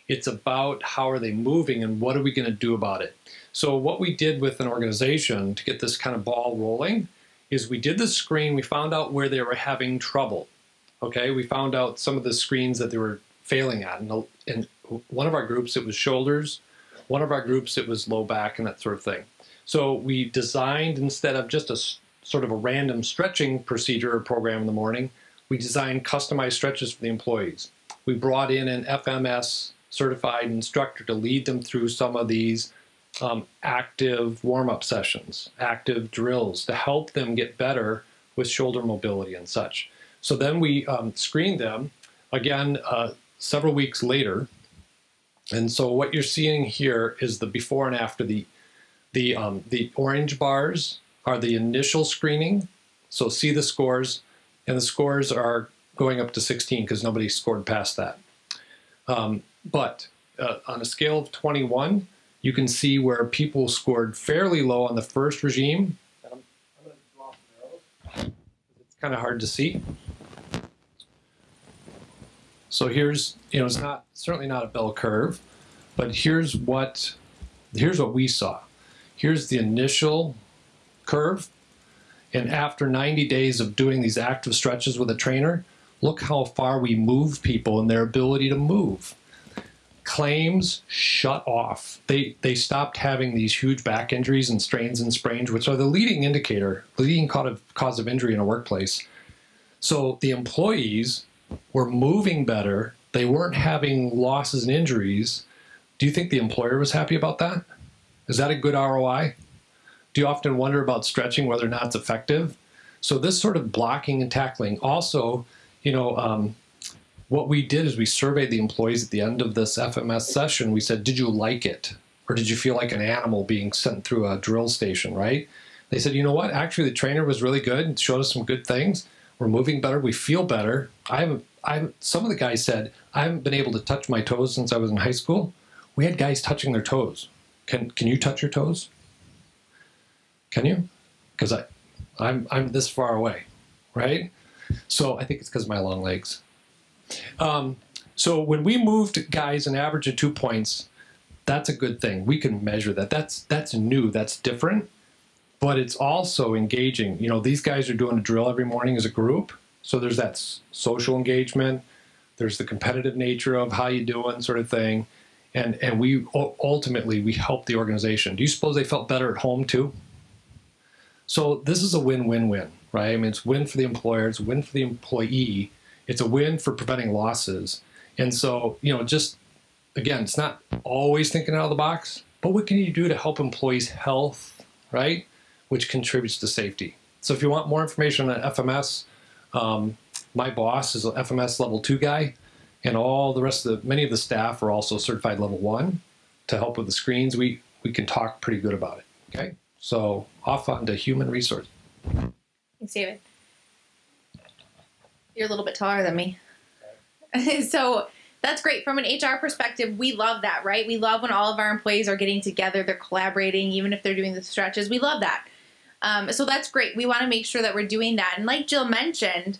it's about how are they moving and what are we going to do about it. So what we did with an organization to get this kind of ball rolling is we did the screen, we found out where they were having trouble. Okay, we found out some of the screens that they were failing at. And in one of our groups, it was shoulders. One of our groups, it was low back and that sort of thing. So we designed, instead of just a sort of a random stretching procedure or program in the morning, we designed customized stretches for the employees. We brought in an FMS certified instructor to lead them through some of these active warm-up sessions, active drills to help them get better with shoulder mobility and such. So then we screened them again several weeks later. And so what you're seeing here is the before and after. The orange bars are the initial screening. So see the scores, and the scores are going up to 16 because nobody scored past that. But on a scale of 21, you can see where people scored fairly low on the first regime. And I'm going to draw some arrows. It's kind of hard to see. So here's, it's certainly not a bell curve, but here's what we saw. Here's the initial curve, and after 90 days of doing these active stretches with a trainer, look how far we move people and their ability to move. Claims shut off. They stopped having these huge back injuries and strains and sprains, which are the leading indicator, leading cause of injury in a workplace. So the employees were moving better. They weren't having losses and injuries. Do you think the employer was happy about that? Is that a good ROI? Do you often wonder about stretching, whether or not it's effective? So this sort of blocking and tackling. Also, what we did is we surveyed the employees at the end of this FMS session. We said, did you like it? Or did you feel like an animal being sent through a drill station, right? They said, you know what? Actually, the trainer was really good and showed us some good things. We're moving better. We feel better. Some of the guys said, I haven't been able to touch my toes since I was in high school. We had guys touching their toes. Can you touch your toes? Can you? Because I'm this far away, right? So I think it's because of my long legs. So when we moved guys an average of 2 points, that's a good thing. We can measure that. That's new. That's different. But it's also engaging. These guys are doing a drill every morning as a group. So there's that social engagement. There's the competitive nature of how you doing sort of thing. And we ultimately, we help the organization. Do you suppose they felt better at home too? So this is a win-win-win, right? I mean, it's a win for the employer, it's a win for the employee, it's a win for preventing losses. And so, just, again, it's not always thinking out of the box, but what can you do to help employees' health, right? Which contributes to safety. So if you want more information on FMS, my boss is an FMS level 2 guy. And all the rest of many of the staff are also certified level 1 to help with the screens. We can talk pretty good about it, okay? So off onto human resource. Thanks, David. You're a little bit taller than me. So That's great. From an HR perspective, we love that, right? We love when all of our employees are getting together, they're collaborating, even if they're doing the stretches. We love that. So that's great. We want to make sure that we're doing that. And like Jill mentioned,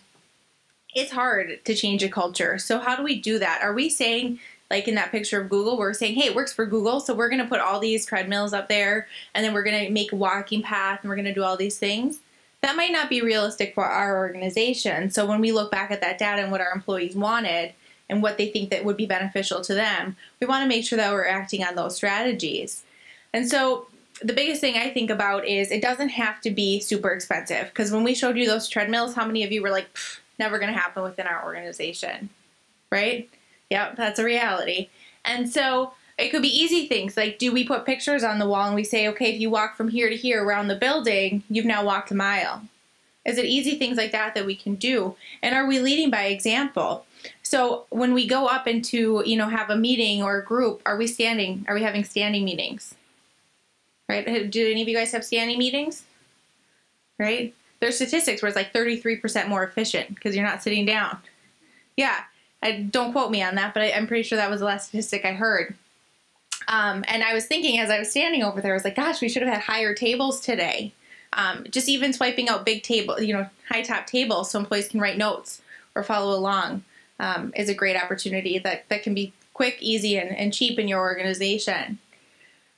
it's hard to change a culture. So how do we do that? Are we saying, like in that picture of Google, we're saying, hey, it works for Google, so we're going to put all these treadmills up there, and then we're going to make a walking path, and we're going to do all these things? That might not be realistic for our organization. So when we look back at that data and what our employees wanted and what they think that would be beneficial to them, we want to make sure that we're acting on those strategies. And so the biggest thing I think about is it doesn't have to be super expensive. Because when we showed you those treadmills, how many of you were like, never going to happen within our organization, right? Yep, that's a reality. And so it could be easy things like, do we put pictures on the wall and we say, okay, if you walk from here to here around the building, you've now walked a mile? Is it easy things like that that we can do? And are we leading by example? So when we go up into, have a meeting or a group, are we standing? Are we having standing meetings? Right? Do any of you guys have standing meetings? Right? There's statistics where it's like 33% more efficient because you're not sitting down. Yeah. Don't quote me on that, but I'm pretty sure that was the last statistic I heard. And I was thinking as I was standing over there, I was like, gosh, we should have had higher tables today. Just even swiping out big table, high top tables so employees can write notes or follow along is a great opportunity that can be quick, easy, and cheap in your organization.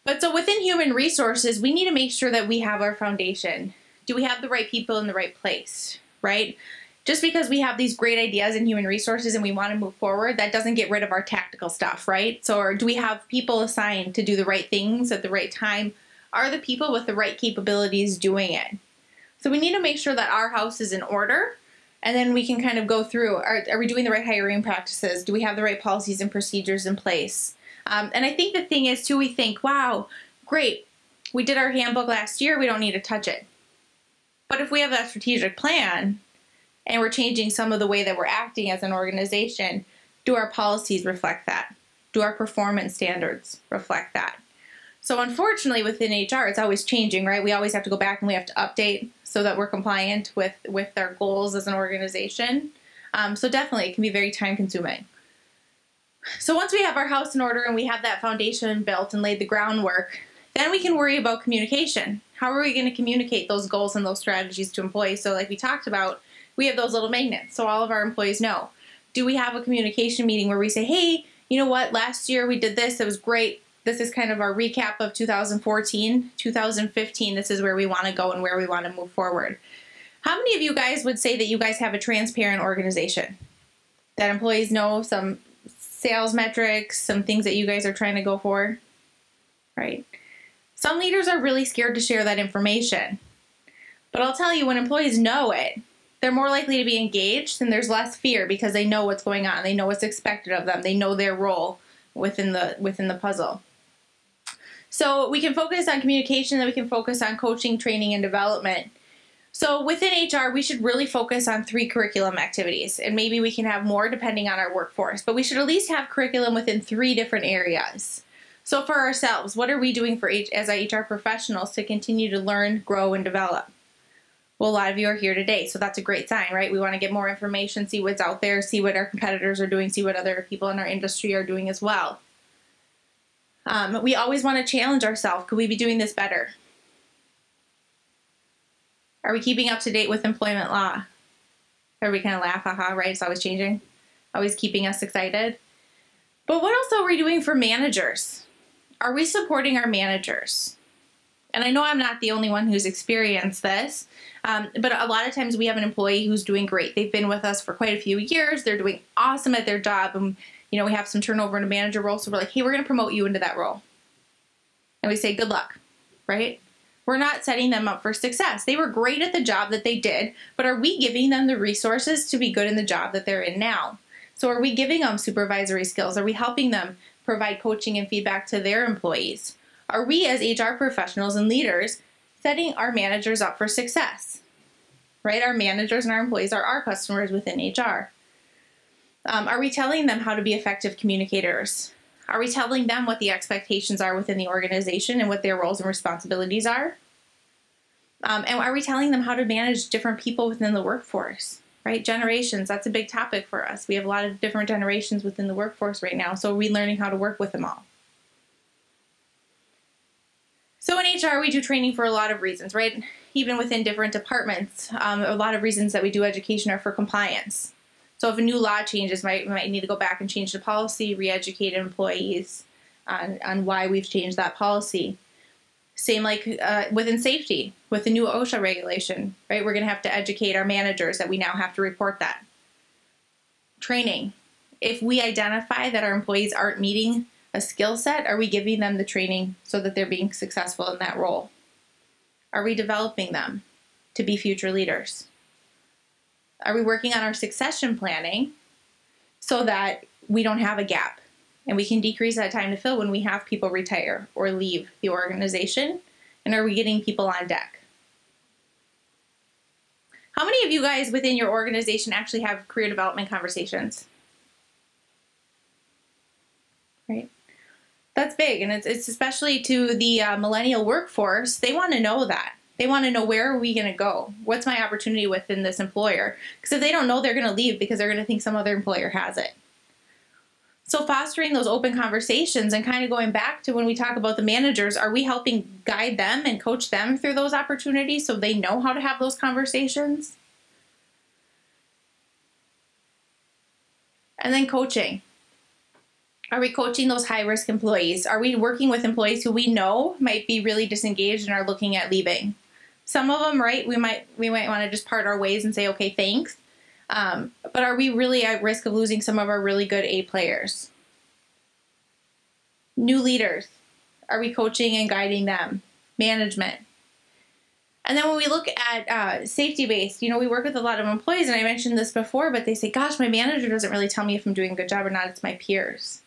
But so within human resources, we need to make sure that we have our foundation. Do we have the right people in the right place, right? Just because we have these great ideas in human resources and we want to move forward, that doesn't get rid of our tactical stuff, right? So or do we have people assigned to do the right things at the right time? Are the people with the right capabilities doing it? So we need to make sure that our house is in order, and then we can kind of go through, are we doing the right hiring practices? Do we have the right policies and procedures in place? And I think the thing is, too, we think, wow, great, we did our handbook last year, we don't need to touch it. But if we have that strategic plan, and we're changing some of the way that we're acting as an organization, do our policies reflect that? Do our performance standards reflect that? So unfortunately within HR, it's always changing, right? We always have to go back and we have to update so that we're compliant with our goals as an organization. So definitely it can be very time consuming. So once we have our house in order and we have that foundation built and laid the groundwork, then we can worry about communication. How are we going to communicate those goals and those strategies to employees? So like we talked about, we have those little magnets so all of our employees know. Do we have a communication meeting where we say, hey, you know what, last year we did this, it was great. This is kind of our recap of 2014, 2015, this is where we want to go and where we want to move forward. How many of you guys would say that you guys have a transparent organization? That employees know some sales metrics, some things that you guys are trying to go for, right? Some leaders are really scared to share that information. But I'll tell you, when employees know it, they're more likely to be engaged and there's less fear because they know what's going on. They know what's expected of them. They know their role within the puzzle. So we can focus on communication, then we can focus on coaching, training, and development. So within HR, we should really focus on 3 curriculum activities, and maybe we can have more depending on our workforce, but we should at least have curriculum within 3 different areas. So for ourselves, what are we doing as HR professionals to continue to learn, grow, and develop? Well, a lot of you are here today, so that's a great sign, right? We want to get more information, see what's out there, see what our competitors are doing, see what other people in our industry are doing as well. We always want to challenge ourselves. Could we be doing this better? Are we keeping up to date with employment law? Everybody kind of laugh, haha, right? It's always changing, always keeping us excited. But what else are we doing for managers? Are we supporting our managers? And I know I'm not the only one who's experienced this, but a lot of times we have an employee who's doing great. They've been with us for quite a few years. They're doing awesome at their job. And, we have some turnover in a manager role. So we're like, hey, we're going to promote you into that role. And we say, good luck, right? We're not setting them up for success. They were great at the job that they did, but are we giving them the resources to be good in the job that they're in now? So are we giving them supervisory skills? Are we helping them provide coaching and feedback to their employees? Are we as HR professionals and leaders setting our managers up for success? Right? Our managers and our employees are our customers within HR. Are we telling them how to be effective communicators? Are we telling them what the expectations are within the organization and what their roles and responsibilities are? And are we telling them how to manage different people within the workforce? right? Generations, that's a big topic for us. We have a lot of different generations within the workforce right now, so we're learning how to work with them all. So in HR, we do training for a lot of reasons, right? Even within different departments, a lot of reasons that we do education are for compliance. So if a new law changes, we might need to go back and change the policy, re-educate employees on why we've changed that policy. Same like within safety, with the new OSHA regulation, right? We're going to have to educate our managers that we now have to report that. Training. If we identify that our employees aren't meeting a skill set, are we giving them the training so that they're being successful in that role? Are we developing them to be future leaders? Are we working on our succession planning so that we don't have a gap and we can decrease that time to fill when we have people retire or leave the organization? And are we getting people on deck? How many of you guys within your organization actually have career development conversations? Right? That's big, and it's especially to the millennial workforce. They want to know that. They want to know, where are we going to go? What's my opportunity within this employer? Because if they don't know, they're going to leave because they're going to think some other employer has it. So fostering those open conversations and kind of going back to when we talk about the managers, are we helping guide them and coach them through those opportunities so they know how to have those conversations? And then coaching. Are we coaching those high-risk employees? Are we working with employees who we know might be really disengaged and are looking at leaving? Some of them, right, we might want to just part our ways and say, okay, thanks. But are we really at risk of losing some of our really good A players? New leaders. Are we coaching and guiding them? Management. And then when we look at safety-based, we work with a lot of employees, and I mentioned this before, but they say, gosh, my manager doesn't really tell me if I'm doing a good job or not. It's my peers.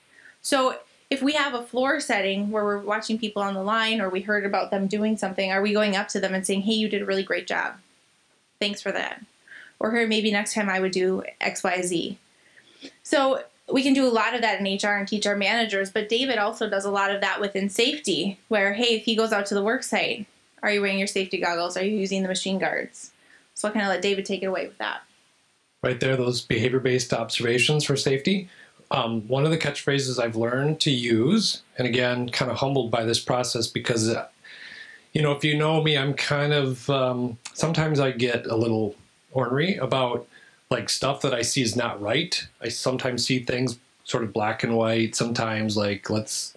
So if we have a floor setting where we're watching people on the line, or we heard about them doing something, are we going up to them and saying, hey, you did a really great job. Thanks for that. Or here, maybe next time I would do X, Y, Z. So we can do a lot of that in HR and teach our managers, but David also does a lot of that within safety, where, hey, if he goes out to the work site, are you wearing your safety goggles? Are you using the machine guards? So I'll kind of let David take it away with that. Right there, those behavior-based observations for safety. One of the catchphrases I've learned to use, and again, kind of humbled by this process because, if you know me, I'm kind of, sometimes I get a little ornery about like stuff that I see is not right. I sometimes see things sort of black and white, sometimes like,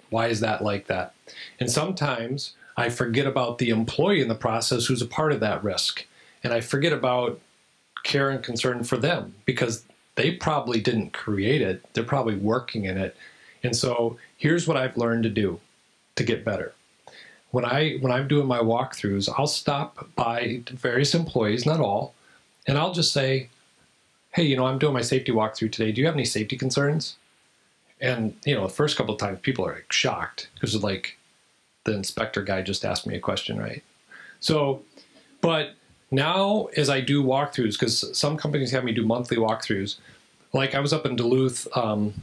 why is that like that? And sometimes I forget about the employee in the process who's a part of that risk. And I forget about care and concern for them because they probably didn't create it. They're probably working in it. And so here's what I've learned to do to get better. When I'm doing my walkthroughs, I'll stop by various employees, not all, and I'll just say, hey, I'm doing my safety walkthrough today. Do you have any safety concerns? And, the first couple of times people are like shocked because like the inspector guy just asked me a question, right? So, but now, as I do walkthroughs, because some companies have me do monthly walkthroughs, like I was up in Duluth on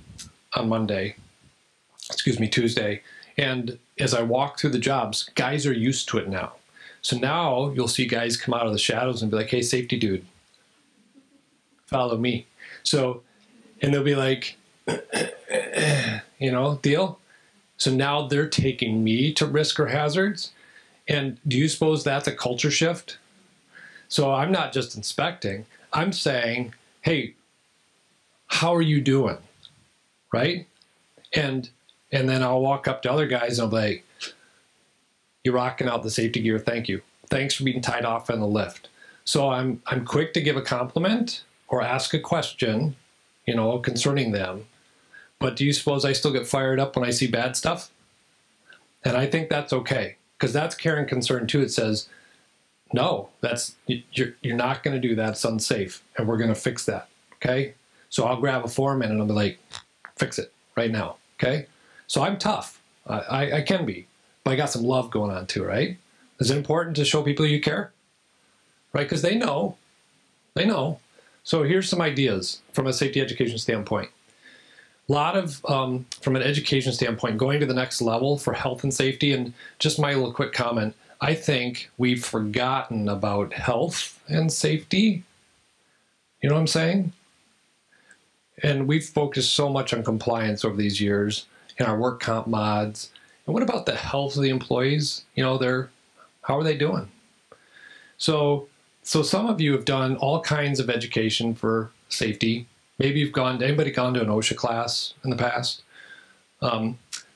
Tuesday, and as I walk through the jobs, guys are used to it now. So now you'll see guys come out of the shadows and be like, hey, safety dude, follow me. So, and they'll be like, deal. So now they're taking me to risk or hazards. And do you suppose that's a culture shift? So I'm not just inspecting, I'm saying, hey, how are you doing, right? And then I'll walk up to other guys and I'll be like, you're rocking out the safety gear, thank you. Thanks for being tied off on the lift. So I'm quick to give a compliment or ask a question, concerning them. But do you suppose I still get fired up when I see bad stuff? And I think that's okay, because that's care and concern too. It says, no, you're not going to do that. It's unsafe, and we're going to fix that. Okay, so I'll grab a foreman and I'll be like, fix it right now. Okay, so I'm tough. I can be, but I got some love going on too, right? Is it important to show people you care, right? Because they know. So here's some ideas from a safety education standpoint. A lot of, from an education standpoint, going to the next level for health and safety, and just my little quick comment, I think we've forgotten about health and safety You know what I'm saying? And we've focused so much on compliance over these years in our work comp mods. And what about the health of the employees? You know, how are they doing? So some of you have done all kinds of education for safety. Maybe anybody gone to an OSHA class in the past?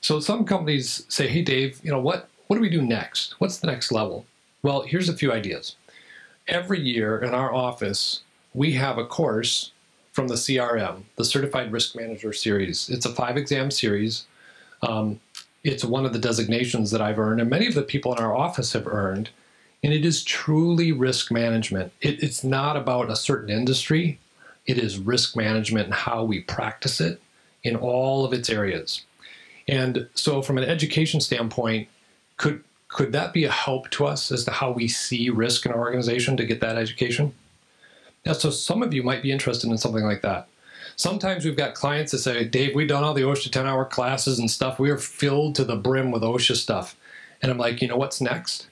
So some companies say, hey, Dave, you know, what do we do next? What's the next level? Well, here's a few ideas. Every year in our office, we have a course from the CRM, the Certified Risk Manager Series. It's a 5-exam series. It's one of the designations that I've earned, and many of the people in our office have earned, and it is truly risk management. It's not about a certain industry. It is risk management and how we practice it in all of its areas. And so from an education standpoint, could that be a help to us as to how we see risk in our organization to get that education? Yeah, so some of you might be interested in something like that. Sometimes we've got clients that say, Dave, we've done all the OSHA 10-hour classes and stuff. We are filled to the brim with OSHA stuff. And I'm like, you know what's next?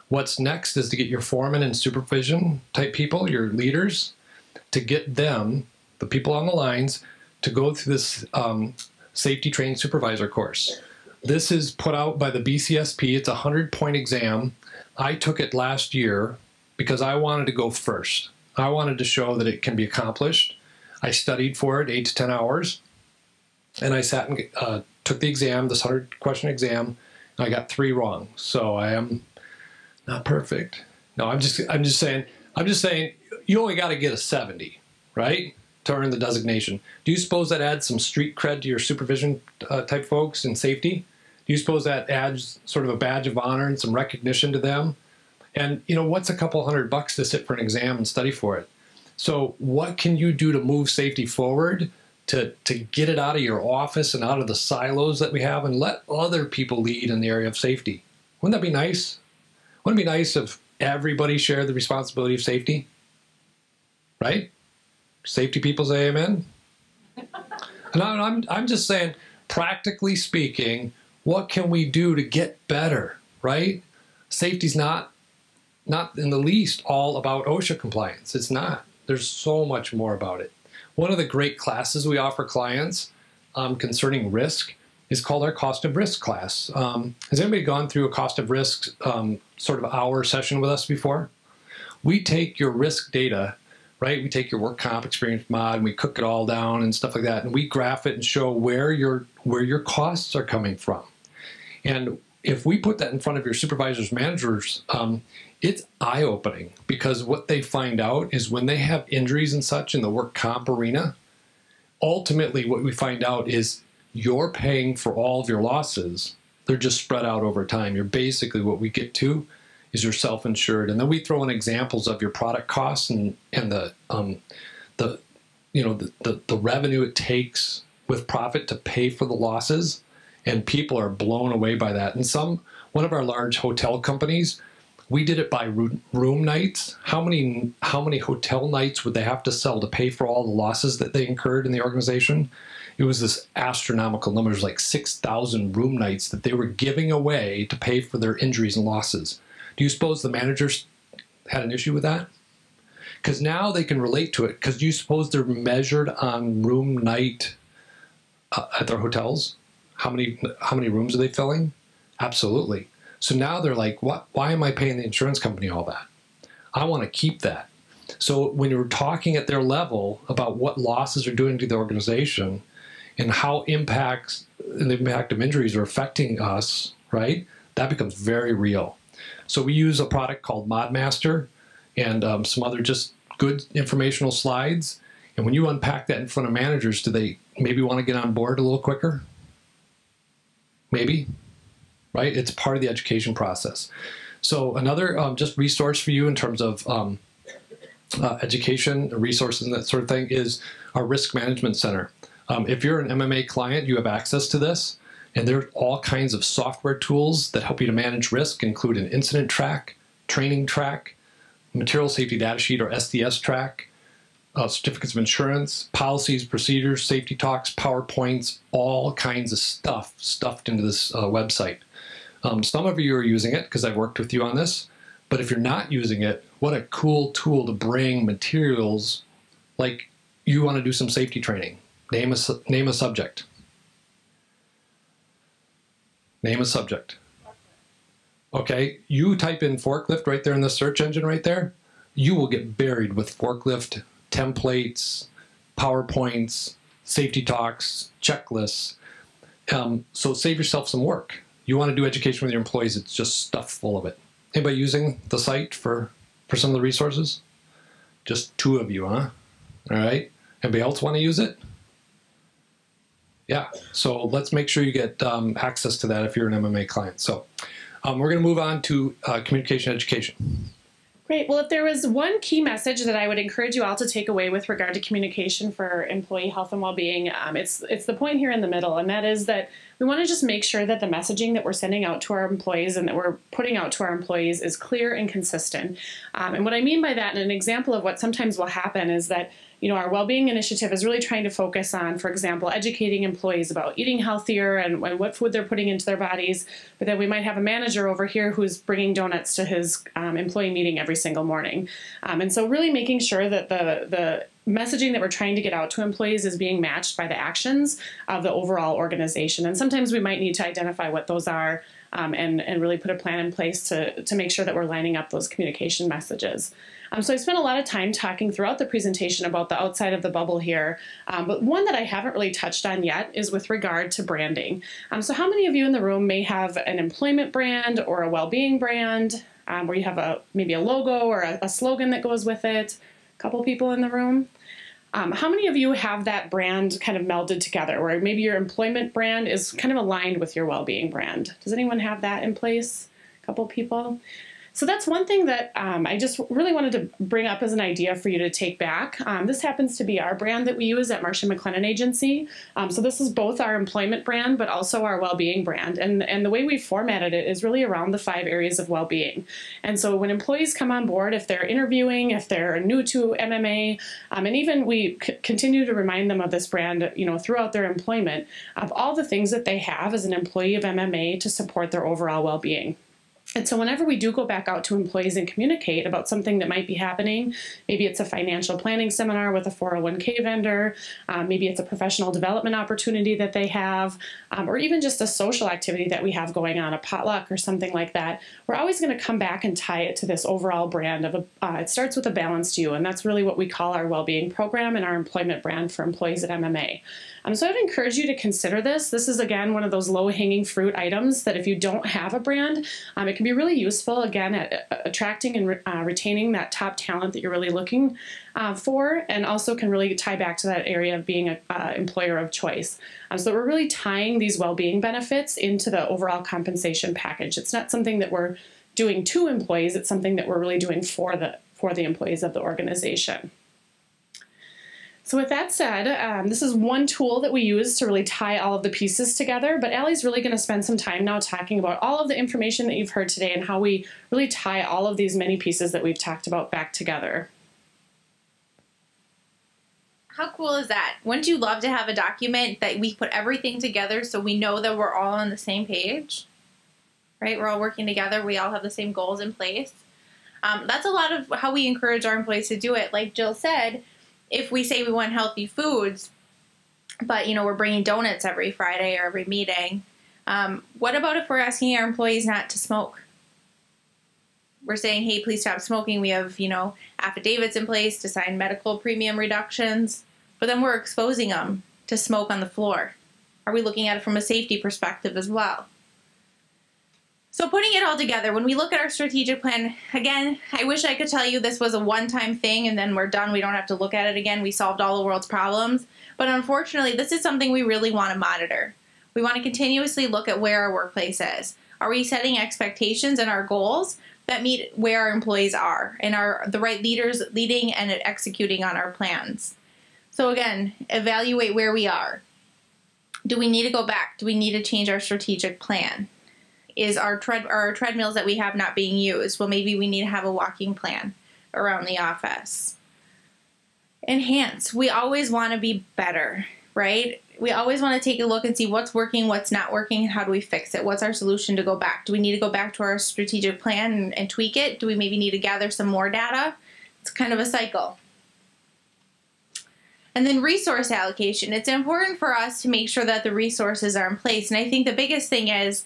What's next is to get your foreman and supervision type people, your leaders, to get them, the people on the lines, to go through this safety trained supervisor course. This is put out by the BCSP. It's a 100-point exam. I took it last year because I wanted to go first. I wanted to show that it can be accomplished. I studied for it 8 to 10 hours, and I sat and took the exam, this 100-question exam, and I got 3 wrong. So I am not perfect. No, I'm just saying you only got to get a 70, right, to earn the designation. Do you suppose that adds some street cred to your supervision type folks in safety? Do you suppose that adds sort of a badge of honor and some recognition to them? And, you know, what's a couple $100 to sit for an exam and study for it? So what can you do to move safety forward, to get it out of your office and out of the silos that we have and let other people lead in the area of safety? Wouldn't that be nice? Wouldn't it be nice if everybody shared the responsibility of safety? Right? Safety people say amen? And I'm just saying, practically speaking, what can we do to get better, right? Safety's not in the least all about OSHA compliance. It's not. There's so much more about it. One of the great classes we offer clients concerning risk is called our cost of risk class. Has anybody gone through a cost of risk sort of hour session with us before? We take your risk data, right? We take your work comp experience mod and we cook it all down and stuff like that, and we graph it and show where your costs are coming from. And if we put that in front of your supervisors, managers, it's eye-opening, because what they find out is when they have injuries and such in the work comp arena, ultimately what we find out is you're paying for all of your losses. They're just spread out over time. You're basically, what we get to is you're self-insured. And then we throw in examples of your product costs and the revenue it takes with profit to pay for the losses. And people are blown away by that. And one of our large hotel companies, we did it by room nights. How many hotel nights would they have to sell to pay for all the losses that they incurred in the organization? It was this astronomical number. It was like 6,000 room nights that they were giving away to pay for their injuries and losses. Do you suppose the managers had an issue with that? Because now they can relate to it. Because do you suppose they're measured on room night at their hotels? How many rooms are they filling? Absolutely. So now they're like, why am I paying the insurance company all that? I want to keep that. So when you're talking at their level about what losses are doing to the organization and how the impact of injuries are affecting us, right? That becomes very real. So we use a product called ModMaster and some other just good informational slides. And when you unpack that in front of managers, do they maybe want to get on board a little quicker? Maybe, right? It's part of the education process. So another just resource for you in terms of education, resources, and that sort of thing is our Risk Management Center. If you're an MMA client, you have access to this, and there are all kinds of software tools that help you to manage risk, include an incident track, training track, material safety data sheet or SDS track, certificates of insurance, policies, procedures, safety talks, PowerPoints, all kinds of stuff stuffed into this website. Some of you are using it because I've worked with you on this, but if you're not using it, what a cool tool to bring materials Like, you want to do some safety training. Name a subject. Name a subject. Okay, you type in forklift right there in the search engine right there, you will get buried with forklift templates, PowerPoints, safety talks, checklists. So save yourself some work. You want to do education with your employees, it's just stuff full of it. Anybody using the site for some of the resources? Just 2 of you, huh? All right. Anybody else want to use it? Yeah. So let's make sure you get access to that if you're an MMA client. So we're going to move on to communication education. Great. Well, if there was one key message that I would encourage you all to take away with regard to communication for employee health and well-being, it's the point here in the middle, and that is that we want to just make sure that the messaging that we're sending out to our employees and that we're putting out to our employees is clear and consistent. And what I mean by that, and an example of what sometimes will happen, is that our well-being initiative is really trying to focus on, for example, educating employees about eating healthier and what food they're putting into their bodies. But then we might have a manager over here who's bringing donuts to his employee meeting every single morning. And so really making sure that the messaging that we're trying to get out to employees is being matched by the actions of the overall organization. And sometimes we might need to identify what those are and really put a plan in place to make sure that we're lining up those communication messages. So I spent a lot of time talking throughout the presentation about the outside of the bubble here, but one that I haven't really touched on yet is with regard to branding. So how many of you in the room may have an employment brand or a well-being brand where you have maybe a logo or a slogan that goes with it? A couple people in the room. How many of you have that brand kind of melded together, where maybe your employment brand is kind of aligned with your well-being brand? Does anyone have that in place? A couple people? So that's one thing that I just really wanted to bring up as an idea for you to take back. This happens to be our brand that we use at Marsh & McLennan Agency. So this is both our employment brand, but also our well-being brand. And the way we formatted it is really around the 5 areas of well-being. And so when employees come on board, if they're interviewing, if they're new to MMA, and even we continue to remind them of this brand, throughout their employment, of all the things that they have as an employee of MMA to support their overall well-being. And so whenever we do go back out to employees and communicate about something that might be happening, maybe it's a financial planning seminar with a 401k vendor, maybe it's a professional development opportunity that they have, or even just a social activity that we have going on, a potluck or something like that, we're always going to come back and tie it to this overall brand of it starts with a balanced you, and that's really what we call our well-being program and our employment brand for employees at MMA. So I would encourage you to consider this. This is, again, one of those low-hanging fruit items that if you don't have a brand, it can be really useful, again, at attracting and retaining that top talent that you're really looking for, and also can really tie back to that area of being an employer of choice. So we're really tying these well-being benefits into the overall compensation package. It's not something that we're doing to employees, it's something that we're really doing for the employees of the organization. So with that said, this is one tool that we use to really tie all of the pieces together, but Allie's really going to spend some time now talking about all of the information that you've heard today and how we really tie all of these many pieces that we've talked about back together. How cool is that? Wouldn't you love to have a document that we put everything together so we know that we're all on the same page? Right? We're all working together. We all have the same goals in place. That's a lot of how we encourage our employees to do it. Like Jill said, if we say we want healthy foods, but we're bringing donuts every Friday or every meeting, what about if we're asking our employees not to smoke? We're saying, hey, please stop smoking. We have, affidavits in place to sign medical premium reductions, but then we're exposing them to smoke on the floor. Are we looking at it from a safety perspective as well? So putting it all together, when we look at our strategic plan, again, I wish I could tell you this was a one-time thing and then we're done. We don't have to look at it again. We solved all the world's problems. But unfortunately, this is something we really want to monitor. We want to continuously look at where our workplace is. Are we setting expectations and our goals that meet where our employees are and are the right leaders leading and executing on our plans? So again, evaluate where we are. Do we need to go back? Do we need to change our strategic plan? Is our treadmills that we have not being used? Well, maybe we need to have a walking plan around the office. Enhance. We always want to be better, right? We always want to take a look and see what's working, what's not working, and how do we fix it? What's our solution to go back? Do we need to go back to our strategic plan and tweak it? Do we maybe need to gather some more data? It's kind of a cycle. And then resource allocation. It's important for us to make sure that the resources are in place. And I think the biggest thing is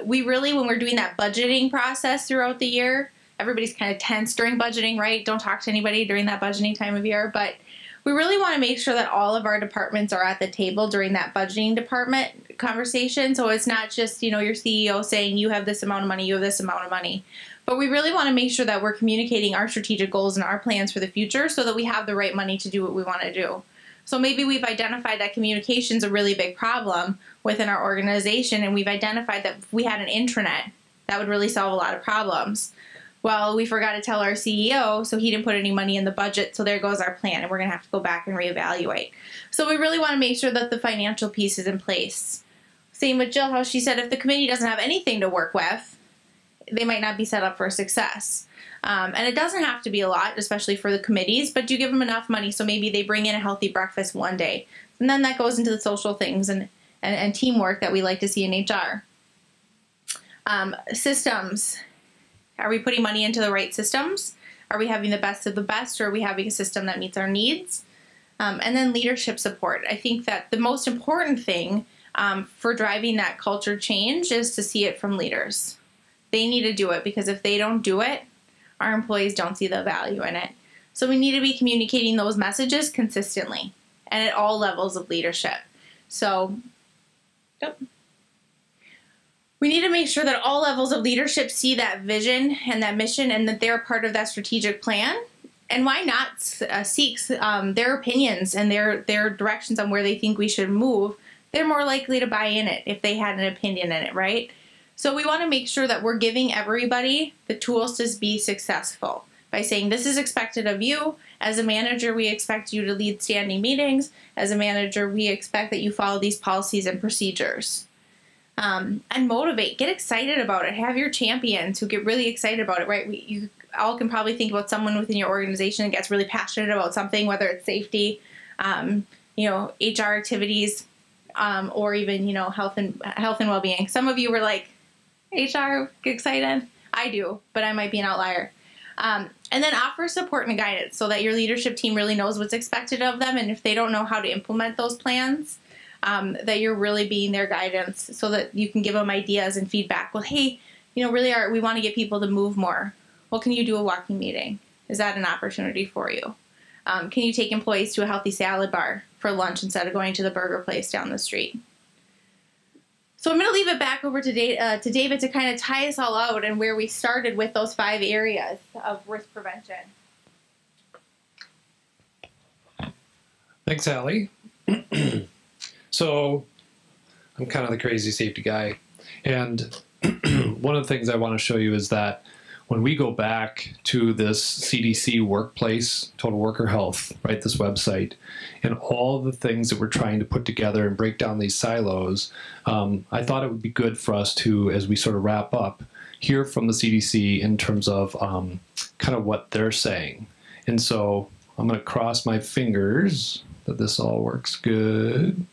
we really, when we're doing that budgeting process throughout the year, everybody's kind of tense during budgeting, right? Don't talk to anybody during that budgeting time of year. But we really want to make sure that all of our departments are at the table during that budgeting department conversation. So it's not just, your CEO saying you have this amount of money, you have this amount of money. But we really want to make sure that we're communicating our strategic goals and our plans for the future so that we have the right money to do what we want to do. So maybe we've identified that communication is a really big problem within our organization, and we've identified that if we had an intranet, that would really solve a lot of problems. Well, we forgot to tell our CEO, so he didn't put any money in the budget, so there goes our plan, and we're going to have to go back and reevaluate. So we really want to make sure that the financial piece is in place. Same with Jill, how she said if the committee doesn't have anything to work with, they might not be set up for success. And it doesn't have to be a lot, especially for the committees, but you give them enough money so maybe they bring in a healthy breakfast one day. And then that goes into the social things and teamwork that we like to see in HR. Systems. Are we putting money into the right systems? Are we having the best of the best, or are we having a system that meets our needs? And then leadership support. I think that the most important thing for driving that culture change is to see it from leaders. They need to do it, because if they don't do it, our employees don't see the value in it. So we need to be communicating those messages consistently and at all levels of leadership. So, yep. We need to make sure that all levels of leadership see that vision and that mission, and that they're part of that strategic plan. And why not seek their opinions and their directions on where they think we should move? They're more likely to buy in it if they had an opinion in it, right? So we want to make sure that we're giving everybody the tools to be successful by saying, this is expected of you. As a manager, we expect you to lead standing meetings. As a manager, we expect that you follow these policies and procedures. And motivate. Get excited about it. Have your champions who get really excited about it, right? You all can probably think about someone within your organization that gets really passionate about something, whether it's safety, HR activities, or even, health and well-being. Some of you were like, HR, get excited. I do, but I might be an outlier. And then offer support and guidance so that your leadership team really knows what's expected of them. And if they don't know how to implement those plans, that you're really being their guidance so that you can give them ideas and feedback. Well, hey, we want to get people to move more. Well, can you do a walking meeting? Is that an opportunity for you? Can you take employees to a healthy salad bar for lunch instead of going to the burger place down the street? So I'm going to leave it back over to David to kind of tie us all out and where we started with those 5 areas of risk prevention. Thanks, Allie. So I'm kind of the crazy safety guy. And one of the things I want to show you is that when we go back to this CDC workplace, Total Worker Health, right, this website, and all the things that we're trying to put together and break down these silos, I thought it would be good for us to, as we sort of wrap up, hear from the CDC in terms of kind of what they're saying. And so I'm going to cross my fingers that this all works good.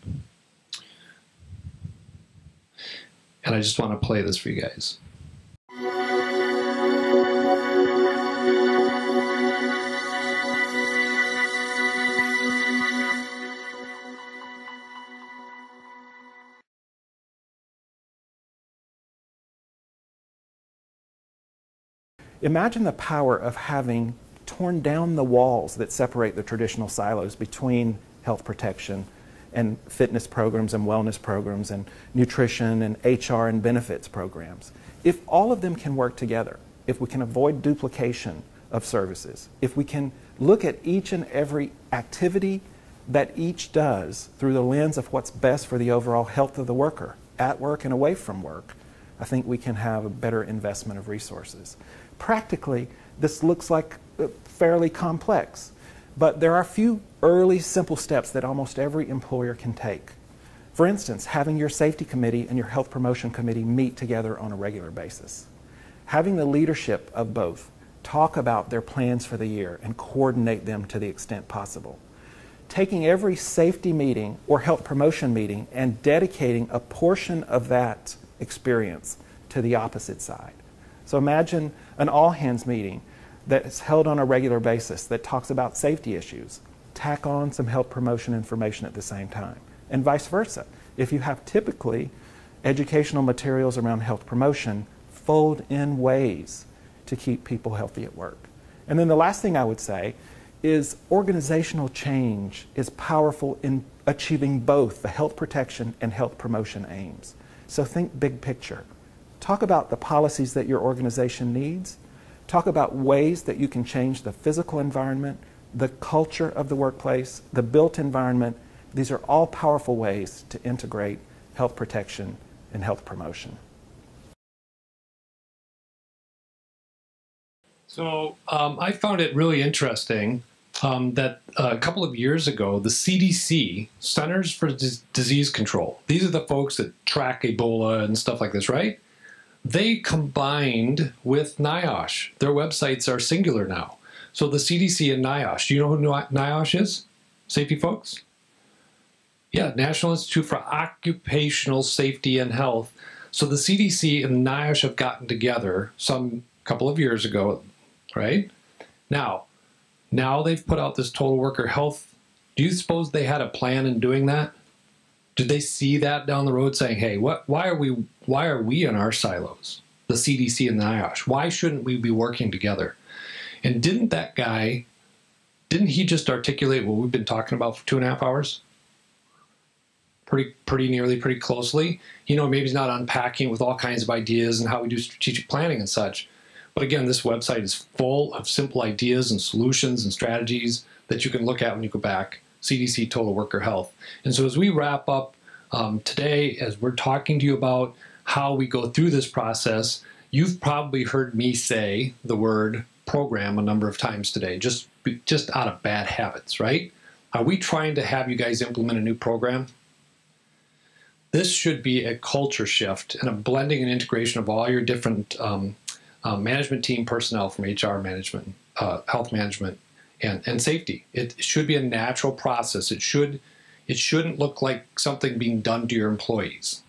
And I just want to play this for you guys. Imagine the power of having torn down the walls that separate the traditional silos between health protection and fitness programs and wellness programs and nutrition and HR and benefits programs. If all of them can work together, if we can avoid duplication of services, if we can look at each and every activity that each does through the lens of what's best for the overall health of the worker, at work and away from work, I think we can have a better investment of resources. Practically, this looks like fairly complex, but there are a few early simple steps that almost every employer can take. For instance, having your safety committee and your health promotion committee meet together on a regular basis. Having the leadership of both talk about their plans for the year and coordinate them to the extent possible. Taking every safety meeting or health promotion meeting and dedicating a portion of that experience to the opposite side. So imagine an all-hands meeting that's held on a regular basis that talks about safety issues. tack on some health promotion information at the same time, and vice versa. If you have typically educational materials around health promotion, fold in ways to keep people healthy at work. And then the last thing I would say is organizational change is powerful in achieving both the health protection and health promotion aims. So think big picture. Talk about the policies that your organization needs. Talk about ways that you can change the physical environment, the culture of the workplace, the built environment. These are all powerful ways to integrate health protection and health promotion. So I found it really interesting that a couple of years ago, the CDC, Centers for Disease Control, these are the folks that track Ebola and stuff like this, right? They combined with NIOSH. Their websites are singular now. So the CDC and NIOSH, do you know who NIOSH is? Safety folks? Yeah, National Institute for Occupational Safety and Health. So the CDC and NIOSH have gotten together some couple of years ago, right? Now they've put out this total worker health. Do you suppose they had a plan in doing that? Did they see that down the road saying, hey, why are we in our silos? The CDC and the NIOSH. Why shouldn't we be working together? And didn't he just articulate what we've been talking about for 2.5 hours? Pretty closely. You know, maybe he's not unpacking with all kinds of ideas and how we do strategic planning and such. But again, this website is full of simple ideas and solutions and strategies that you can look at when you go back. CDC Total Worker Health. And so as we wrap up today, as we're talking to you about how we go through this process, you've probably heard me say the word program a number of times today, just out of bad habits, right? Are we trying to have you guys implement a new program? This should be a culture shift and a blending and integration of all your different management team personnel from HR management, health management, and safety. It should be a natural process. It shouldn't look like something being done to your employees,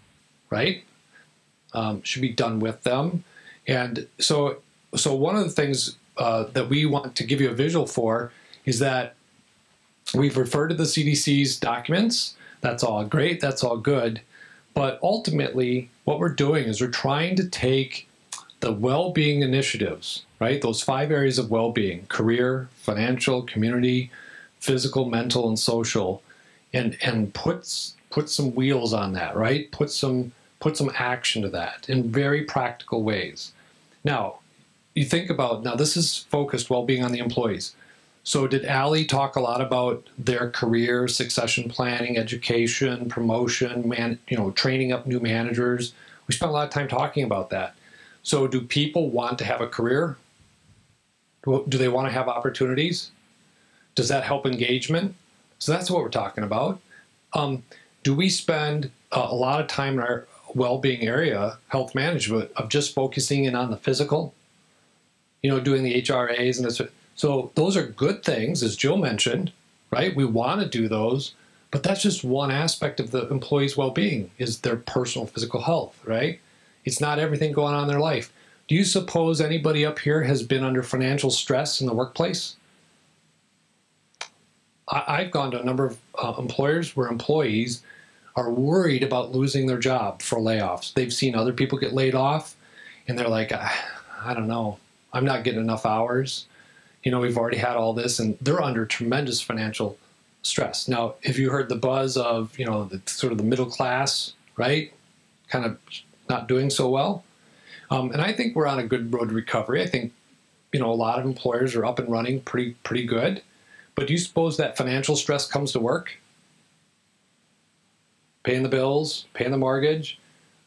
right? Should be done with them. And so one of the things that we want to give you a visual for is that we've referred to the CDC's documents. That's all great. That's all good. But ultimately, what we're doing is we're trying to take the well-being initiatives, right? Those 5 areas of well-being: career, financial, community, physical, mental, and social, and put some wheels on that, right? Put some action to that in very practical ways. Now, you think about, now this is focused well-being on the employees. So did Allie talk a lot about their career, succession planning, education, promotion, training up new managers? We spent a lot of time talking about that. So do people want to have a career? Do they want to have opportunities? Does that help engagement? So that's what we're talking about. Do we spend a lot of time in our well-being area, health management, of just focusing in on the physical? Doing the HRAs and this. So those are good things, as Jill mentioned, right? We want to do those, but that's just one aspect of the employee's well-being, is their personal physical health, right? It's not everything going on in their life. Do you suppose anybody up here has been under financial stress in the workplace? I've gone to a number of employers where employees are worried about losing their job for layoffs. They've seen other people get laid off, and they're like, I don't know, I'm not getting enough hours. We've already had all this, and they're under tremendous financial stress. Now, have you heard the buzz of, the sort of the middle class, right? Kind of not doing so well. And I think we're on a good road to recovery. I think, a lot of employers are up and running pretty good. But do you suppose that financial stress comes to work? Paying the bills, paying the mortgage.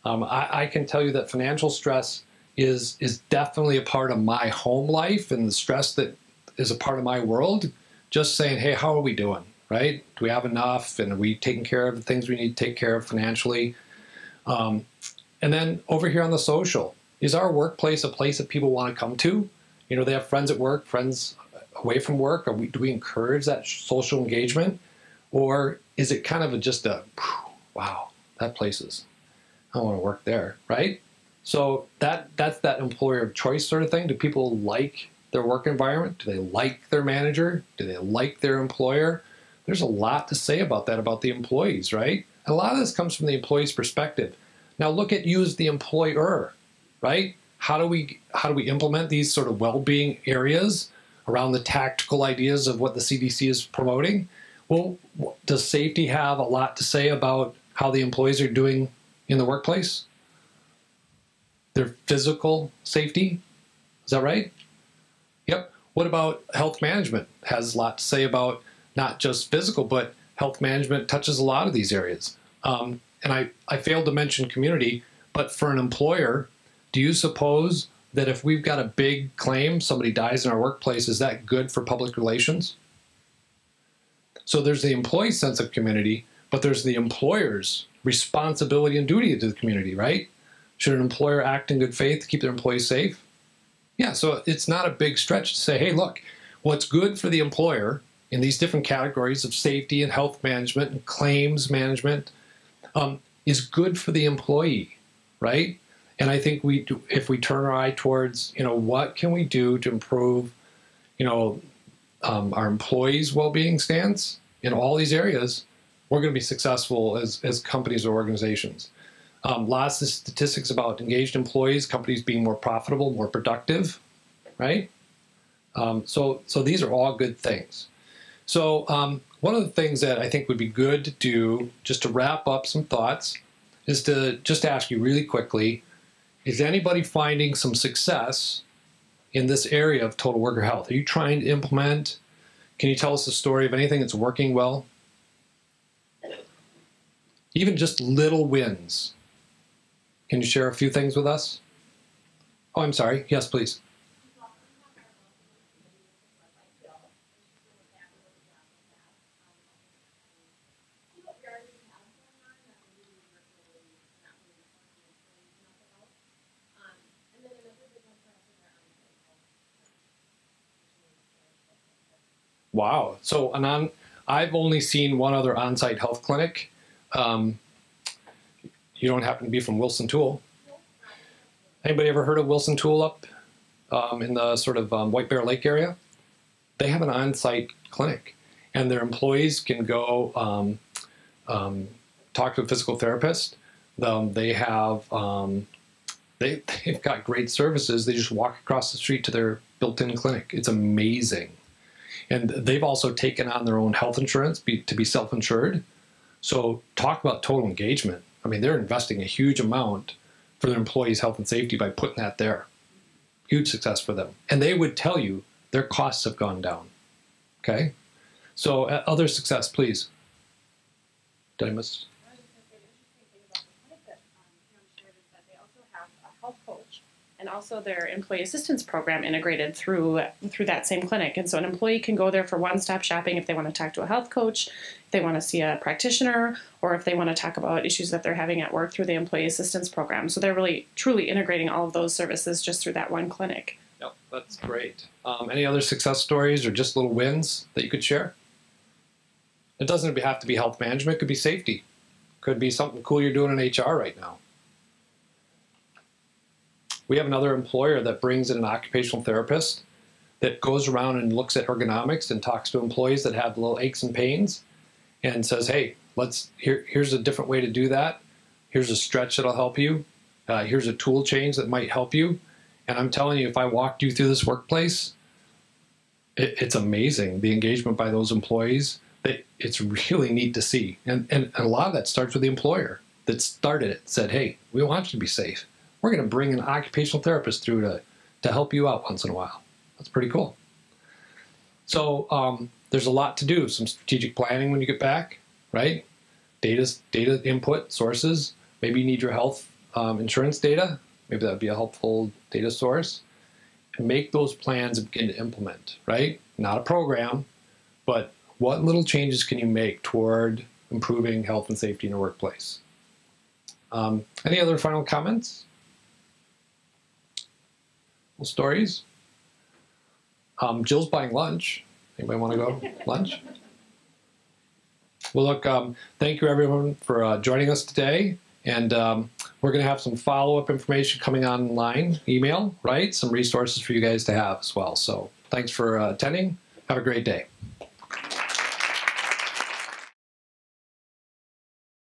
I can tell you that financial stress is definitely a part of my home life, and the stress that is a part of my world. Just saying, hey, how are we doing, right? Do we have enough? And are we taking care of the things we need to take care of financially? And then over here on the social, is our workplace a place that people want to come to? They have friends at work, friends away from work. Do we encourage that social engagement? Or is it kind of just wow, that place is, I want to work there, right? So that's that employer of choice sort of thing. Do people like their work environment? Do they like their manager? Do they like their employer? there's a lot to say about that, about the employees, right? And a lot of this comes from the employee's perspective. Now look at you as the employer, right? How do we implement these sort of well-being areas around the tactical ideas of what the CDC is promoting? Well, does safety have a lot to say about how the employees are doing in the workplace? Their physical safety? Is that right? Yep. What about health management? Has a lot to say about not just physical, but health management touches a lot of these areas. And I failed to mention community, but for an employer, do you suppose that if we've got a big claim, somebody dies in our workplace, is that good for public relations? So there's the employee sense of community, but there's the employer's responsibility and duty to the community, right? Should an employer act in good faith to keep their employees safe? Yeah, so it's not a big stretch to say, hey, look, what's good for the employer in these different categories of safety and health management and claims management is good for the employee, right? And I think if we turn our eye towards, what can we do to improve, our employees' well-being stance in all these areas, we're going to be successful as companies or organizations. Lots of statistics about engaged employees, companies being more profitable, more productive, right? So these are all good things. So one of the things that I think would be good to do, just to wrap up some thoughts, is to just ask you really quickly, is anybody finding some success in this area of total worker health? Are you trying to implement? Can you tell us a story of anything that's working well? Even just little wins. Can you share a few things with us? Oh, I'm sorry. Yes, please. Wow. So I've only seen one other on-site health clinic. You don't happen to be from Wilson Tool. Anybody ever heard of Wilson Tool up in the sort of White Bear Lake area? They have an on-site clinic, and their employees can go talk to a physical therapist. They've got great services. They just walk across the street to their built-in clinic. It's amazing. And they've also taken on their own health insurance to be self-insured. So talk about total engagement. I mean, they're investing a huge amount for their employees' health and safety by putting that there. Huge success for them. And they would tell you their costs have gone down. Okay? So other success, please. Did I miss? And also their employee assistance program integrated through that same clinic. And so an employee can go there for one-stop shopping if they want to talk to a health coach, if they want to see a practitioner, or if they want to talk about issues that they're having at work through the employee assistance program. So they're really, truly integrating all of those services just through that one clinic. Yep, that's great. Any other success stories or just little wins that you could share? It doesn't have to be health management. It could be safety. Could be something cool you're doing in HR right now. We have another employer that brings in an occupational therapist that goes around and looks at ergonomics and talks to employees that have little aches and pains and says, hey, here's a different way to do that. Here's a stretch that'll help you. Here's a tool change that might help you. And I'm telling you, if I walked you through this workplace, it's amazing, the engagement by those employees. It's really neat to see. And a lot of that starts with the employer that started it, said, hey, we want you to be safe. We're going to bring an occupational therapist through to help you out once in a while. That's pretty cool. So there's a lot to do. Some strategic planning when you get back, right? Data input, sources. Maybe you need your health insurance data. Maybe that would be a helpful data source. And make those plans and begin to implement, right? Not a program, but what little changes can you make toward improving health and safety in the workplace? Any other final comments? Stories? Jill's buying lunch. Anybody want to go lunch? Well, look, thank you everyone for joining us today. And we're going to have some follow-up information coming online, email, right? Some resources for you guys to have as well. So thanks for attending. Have a great day.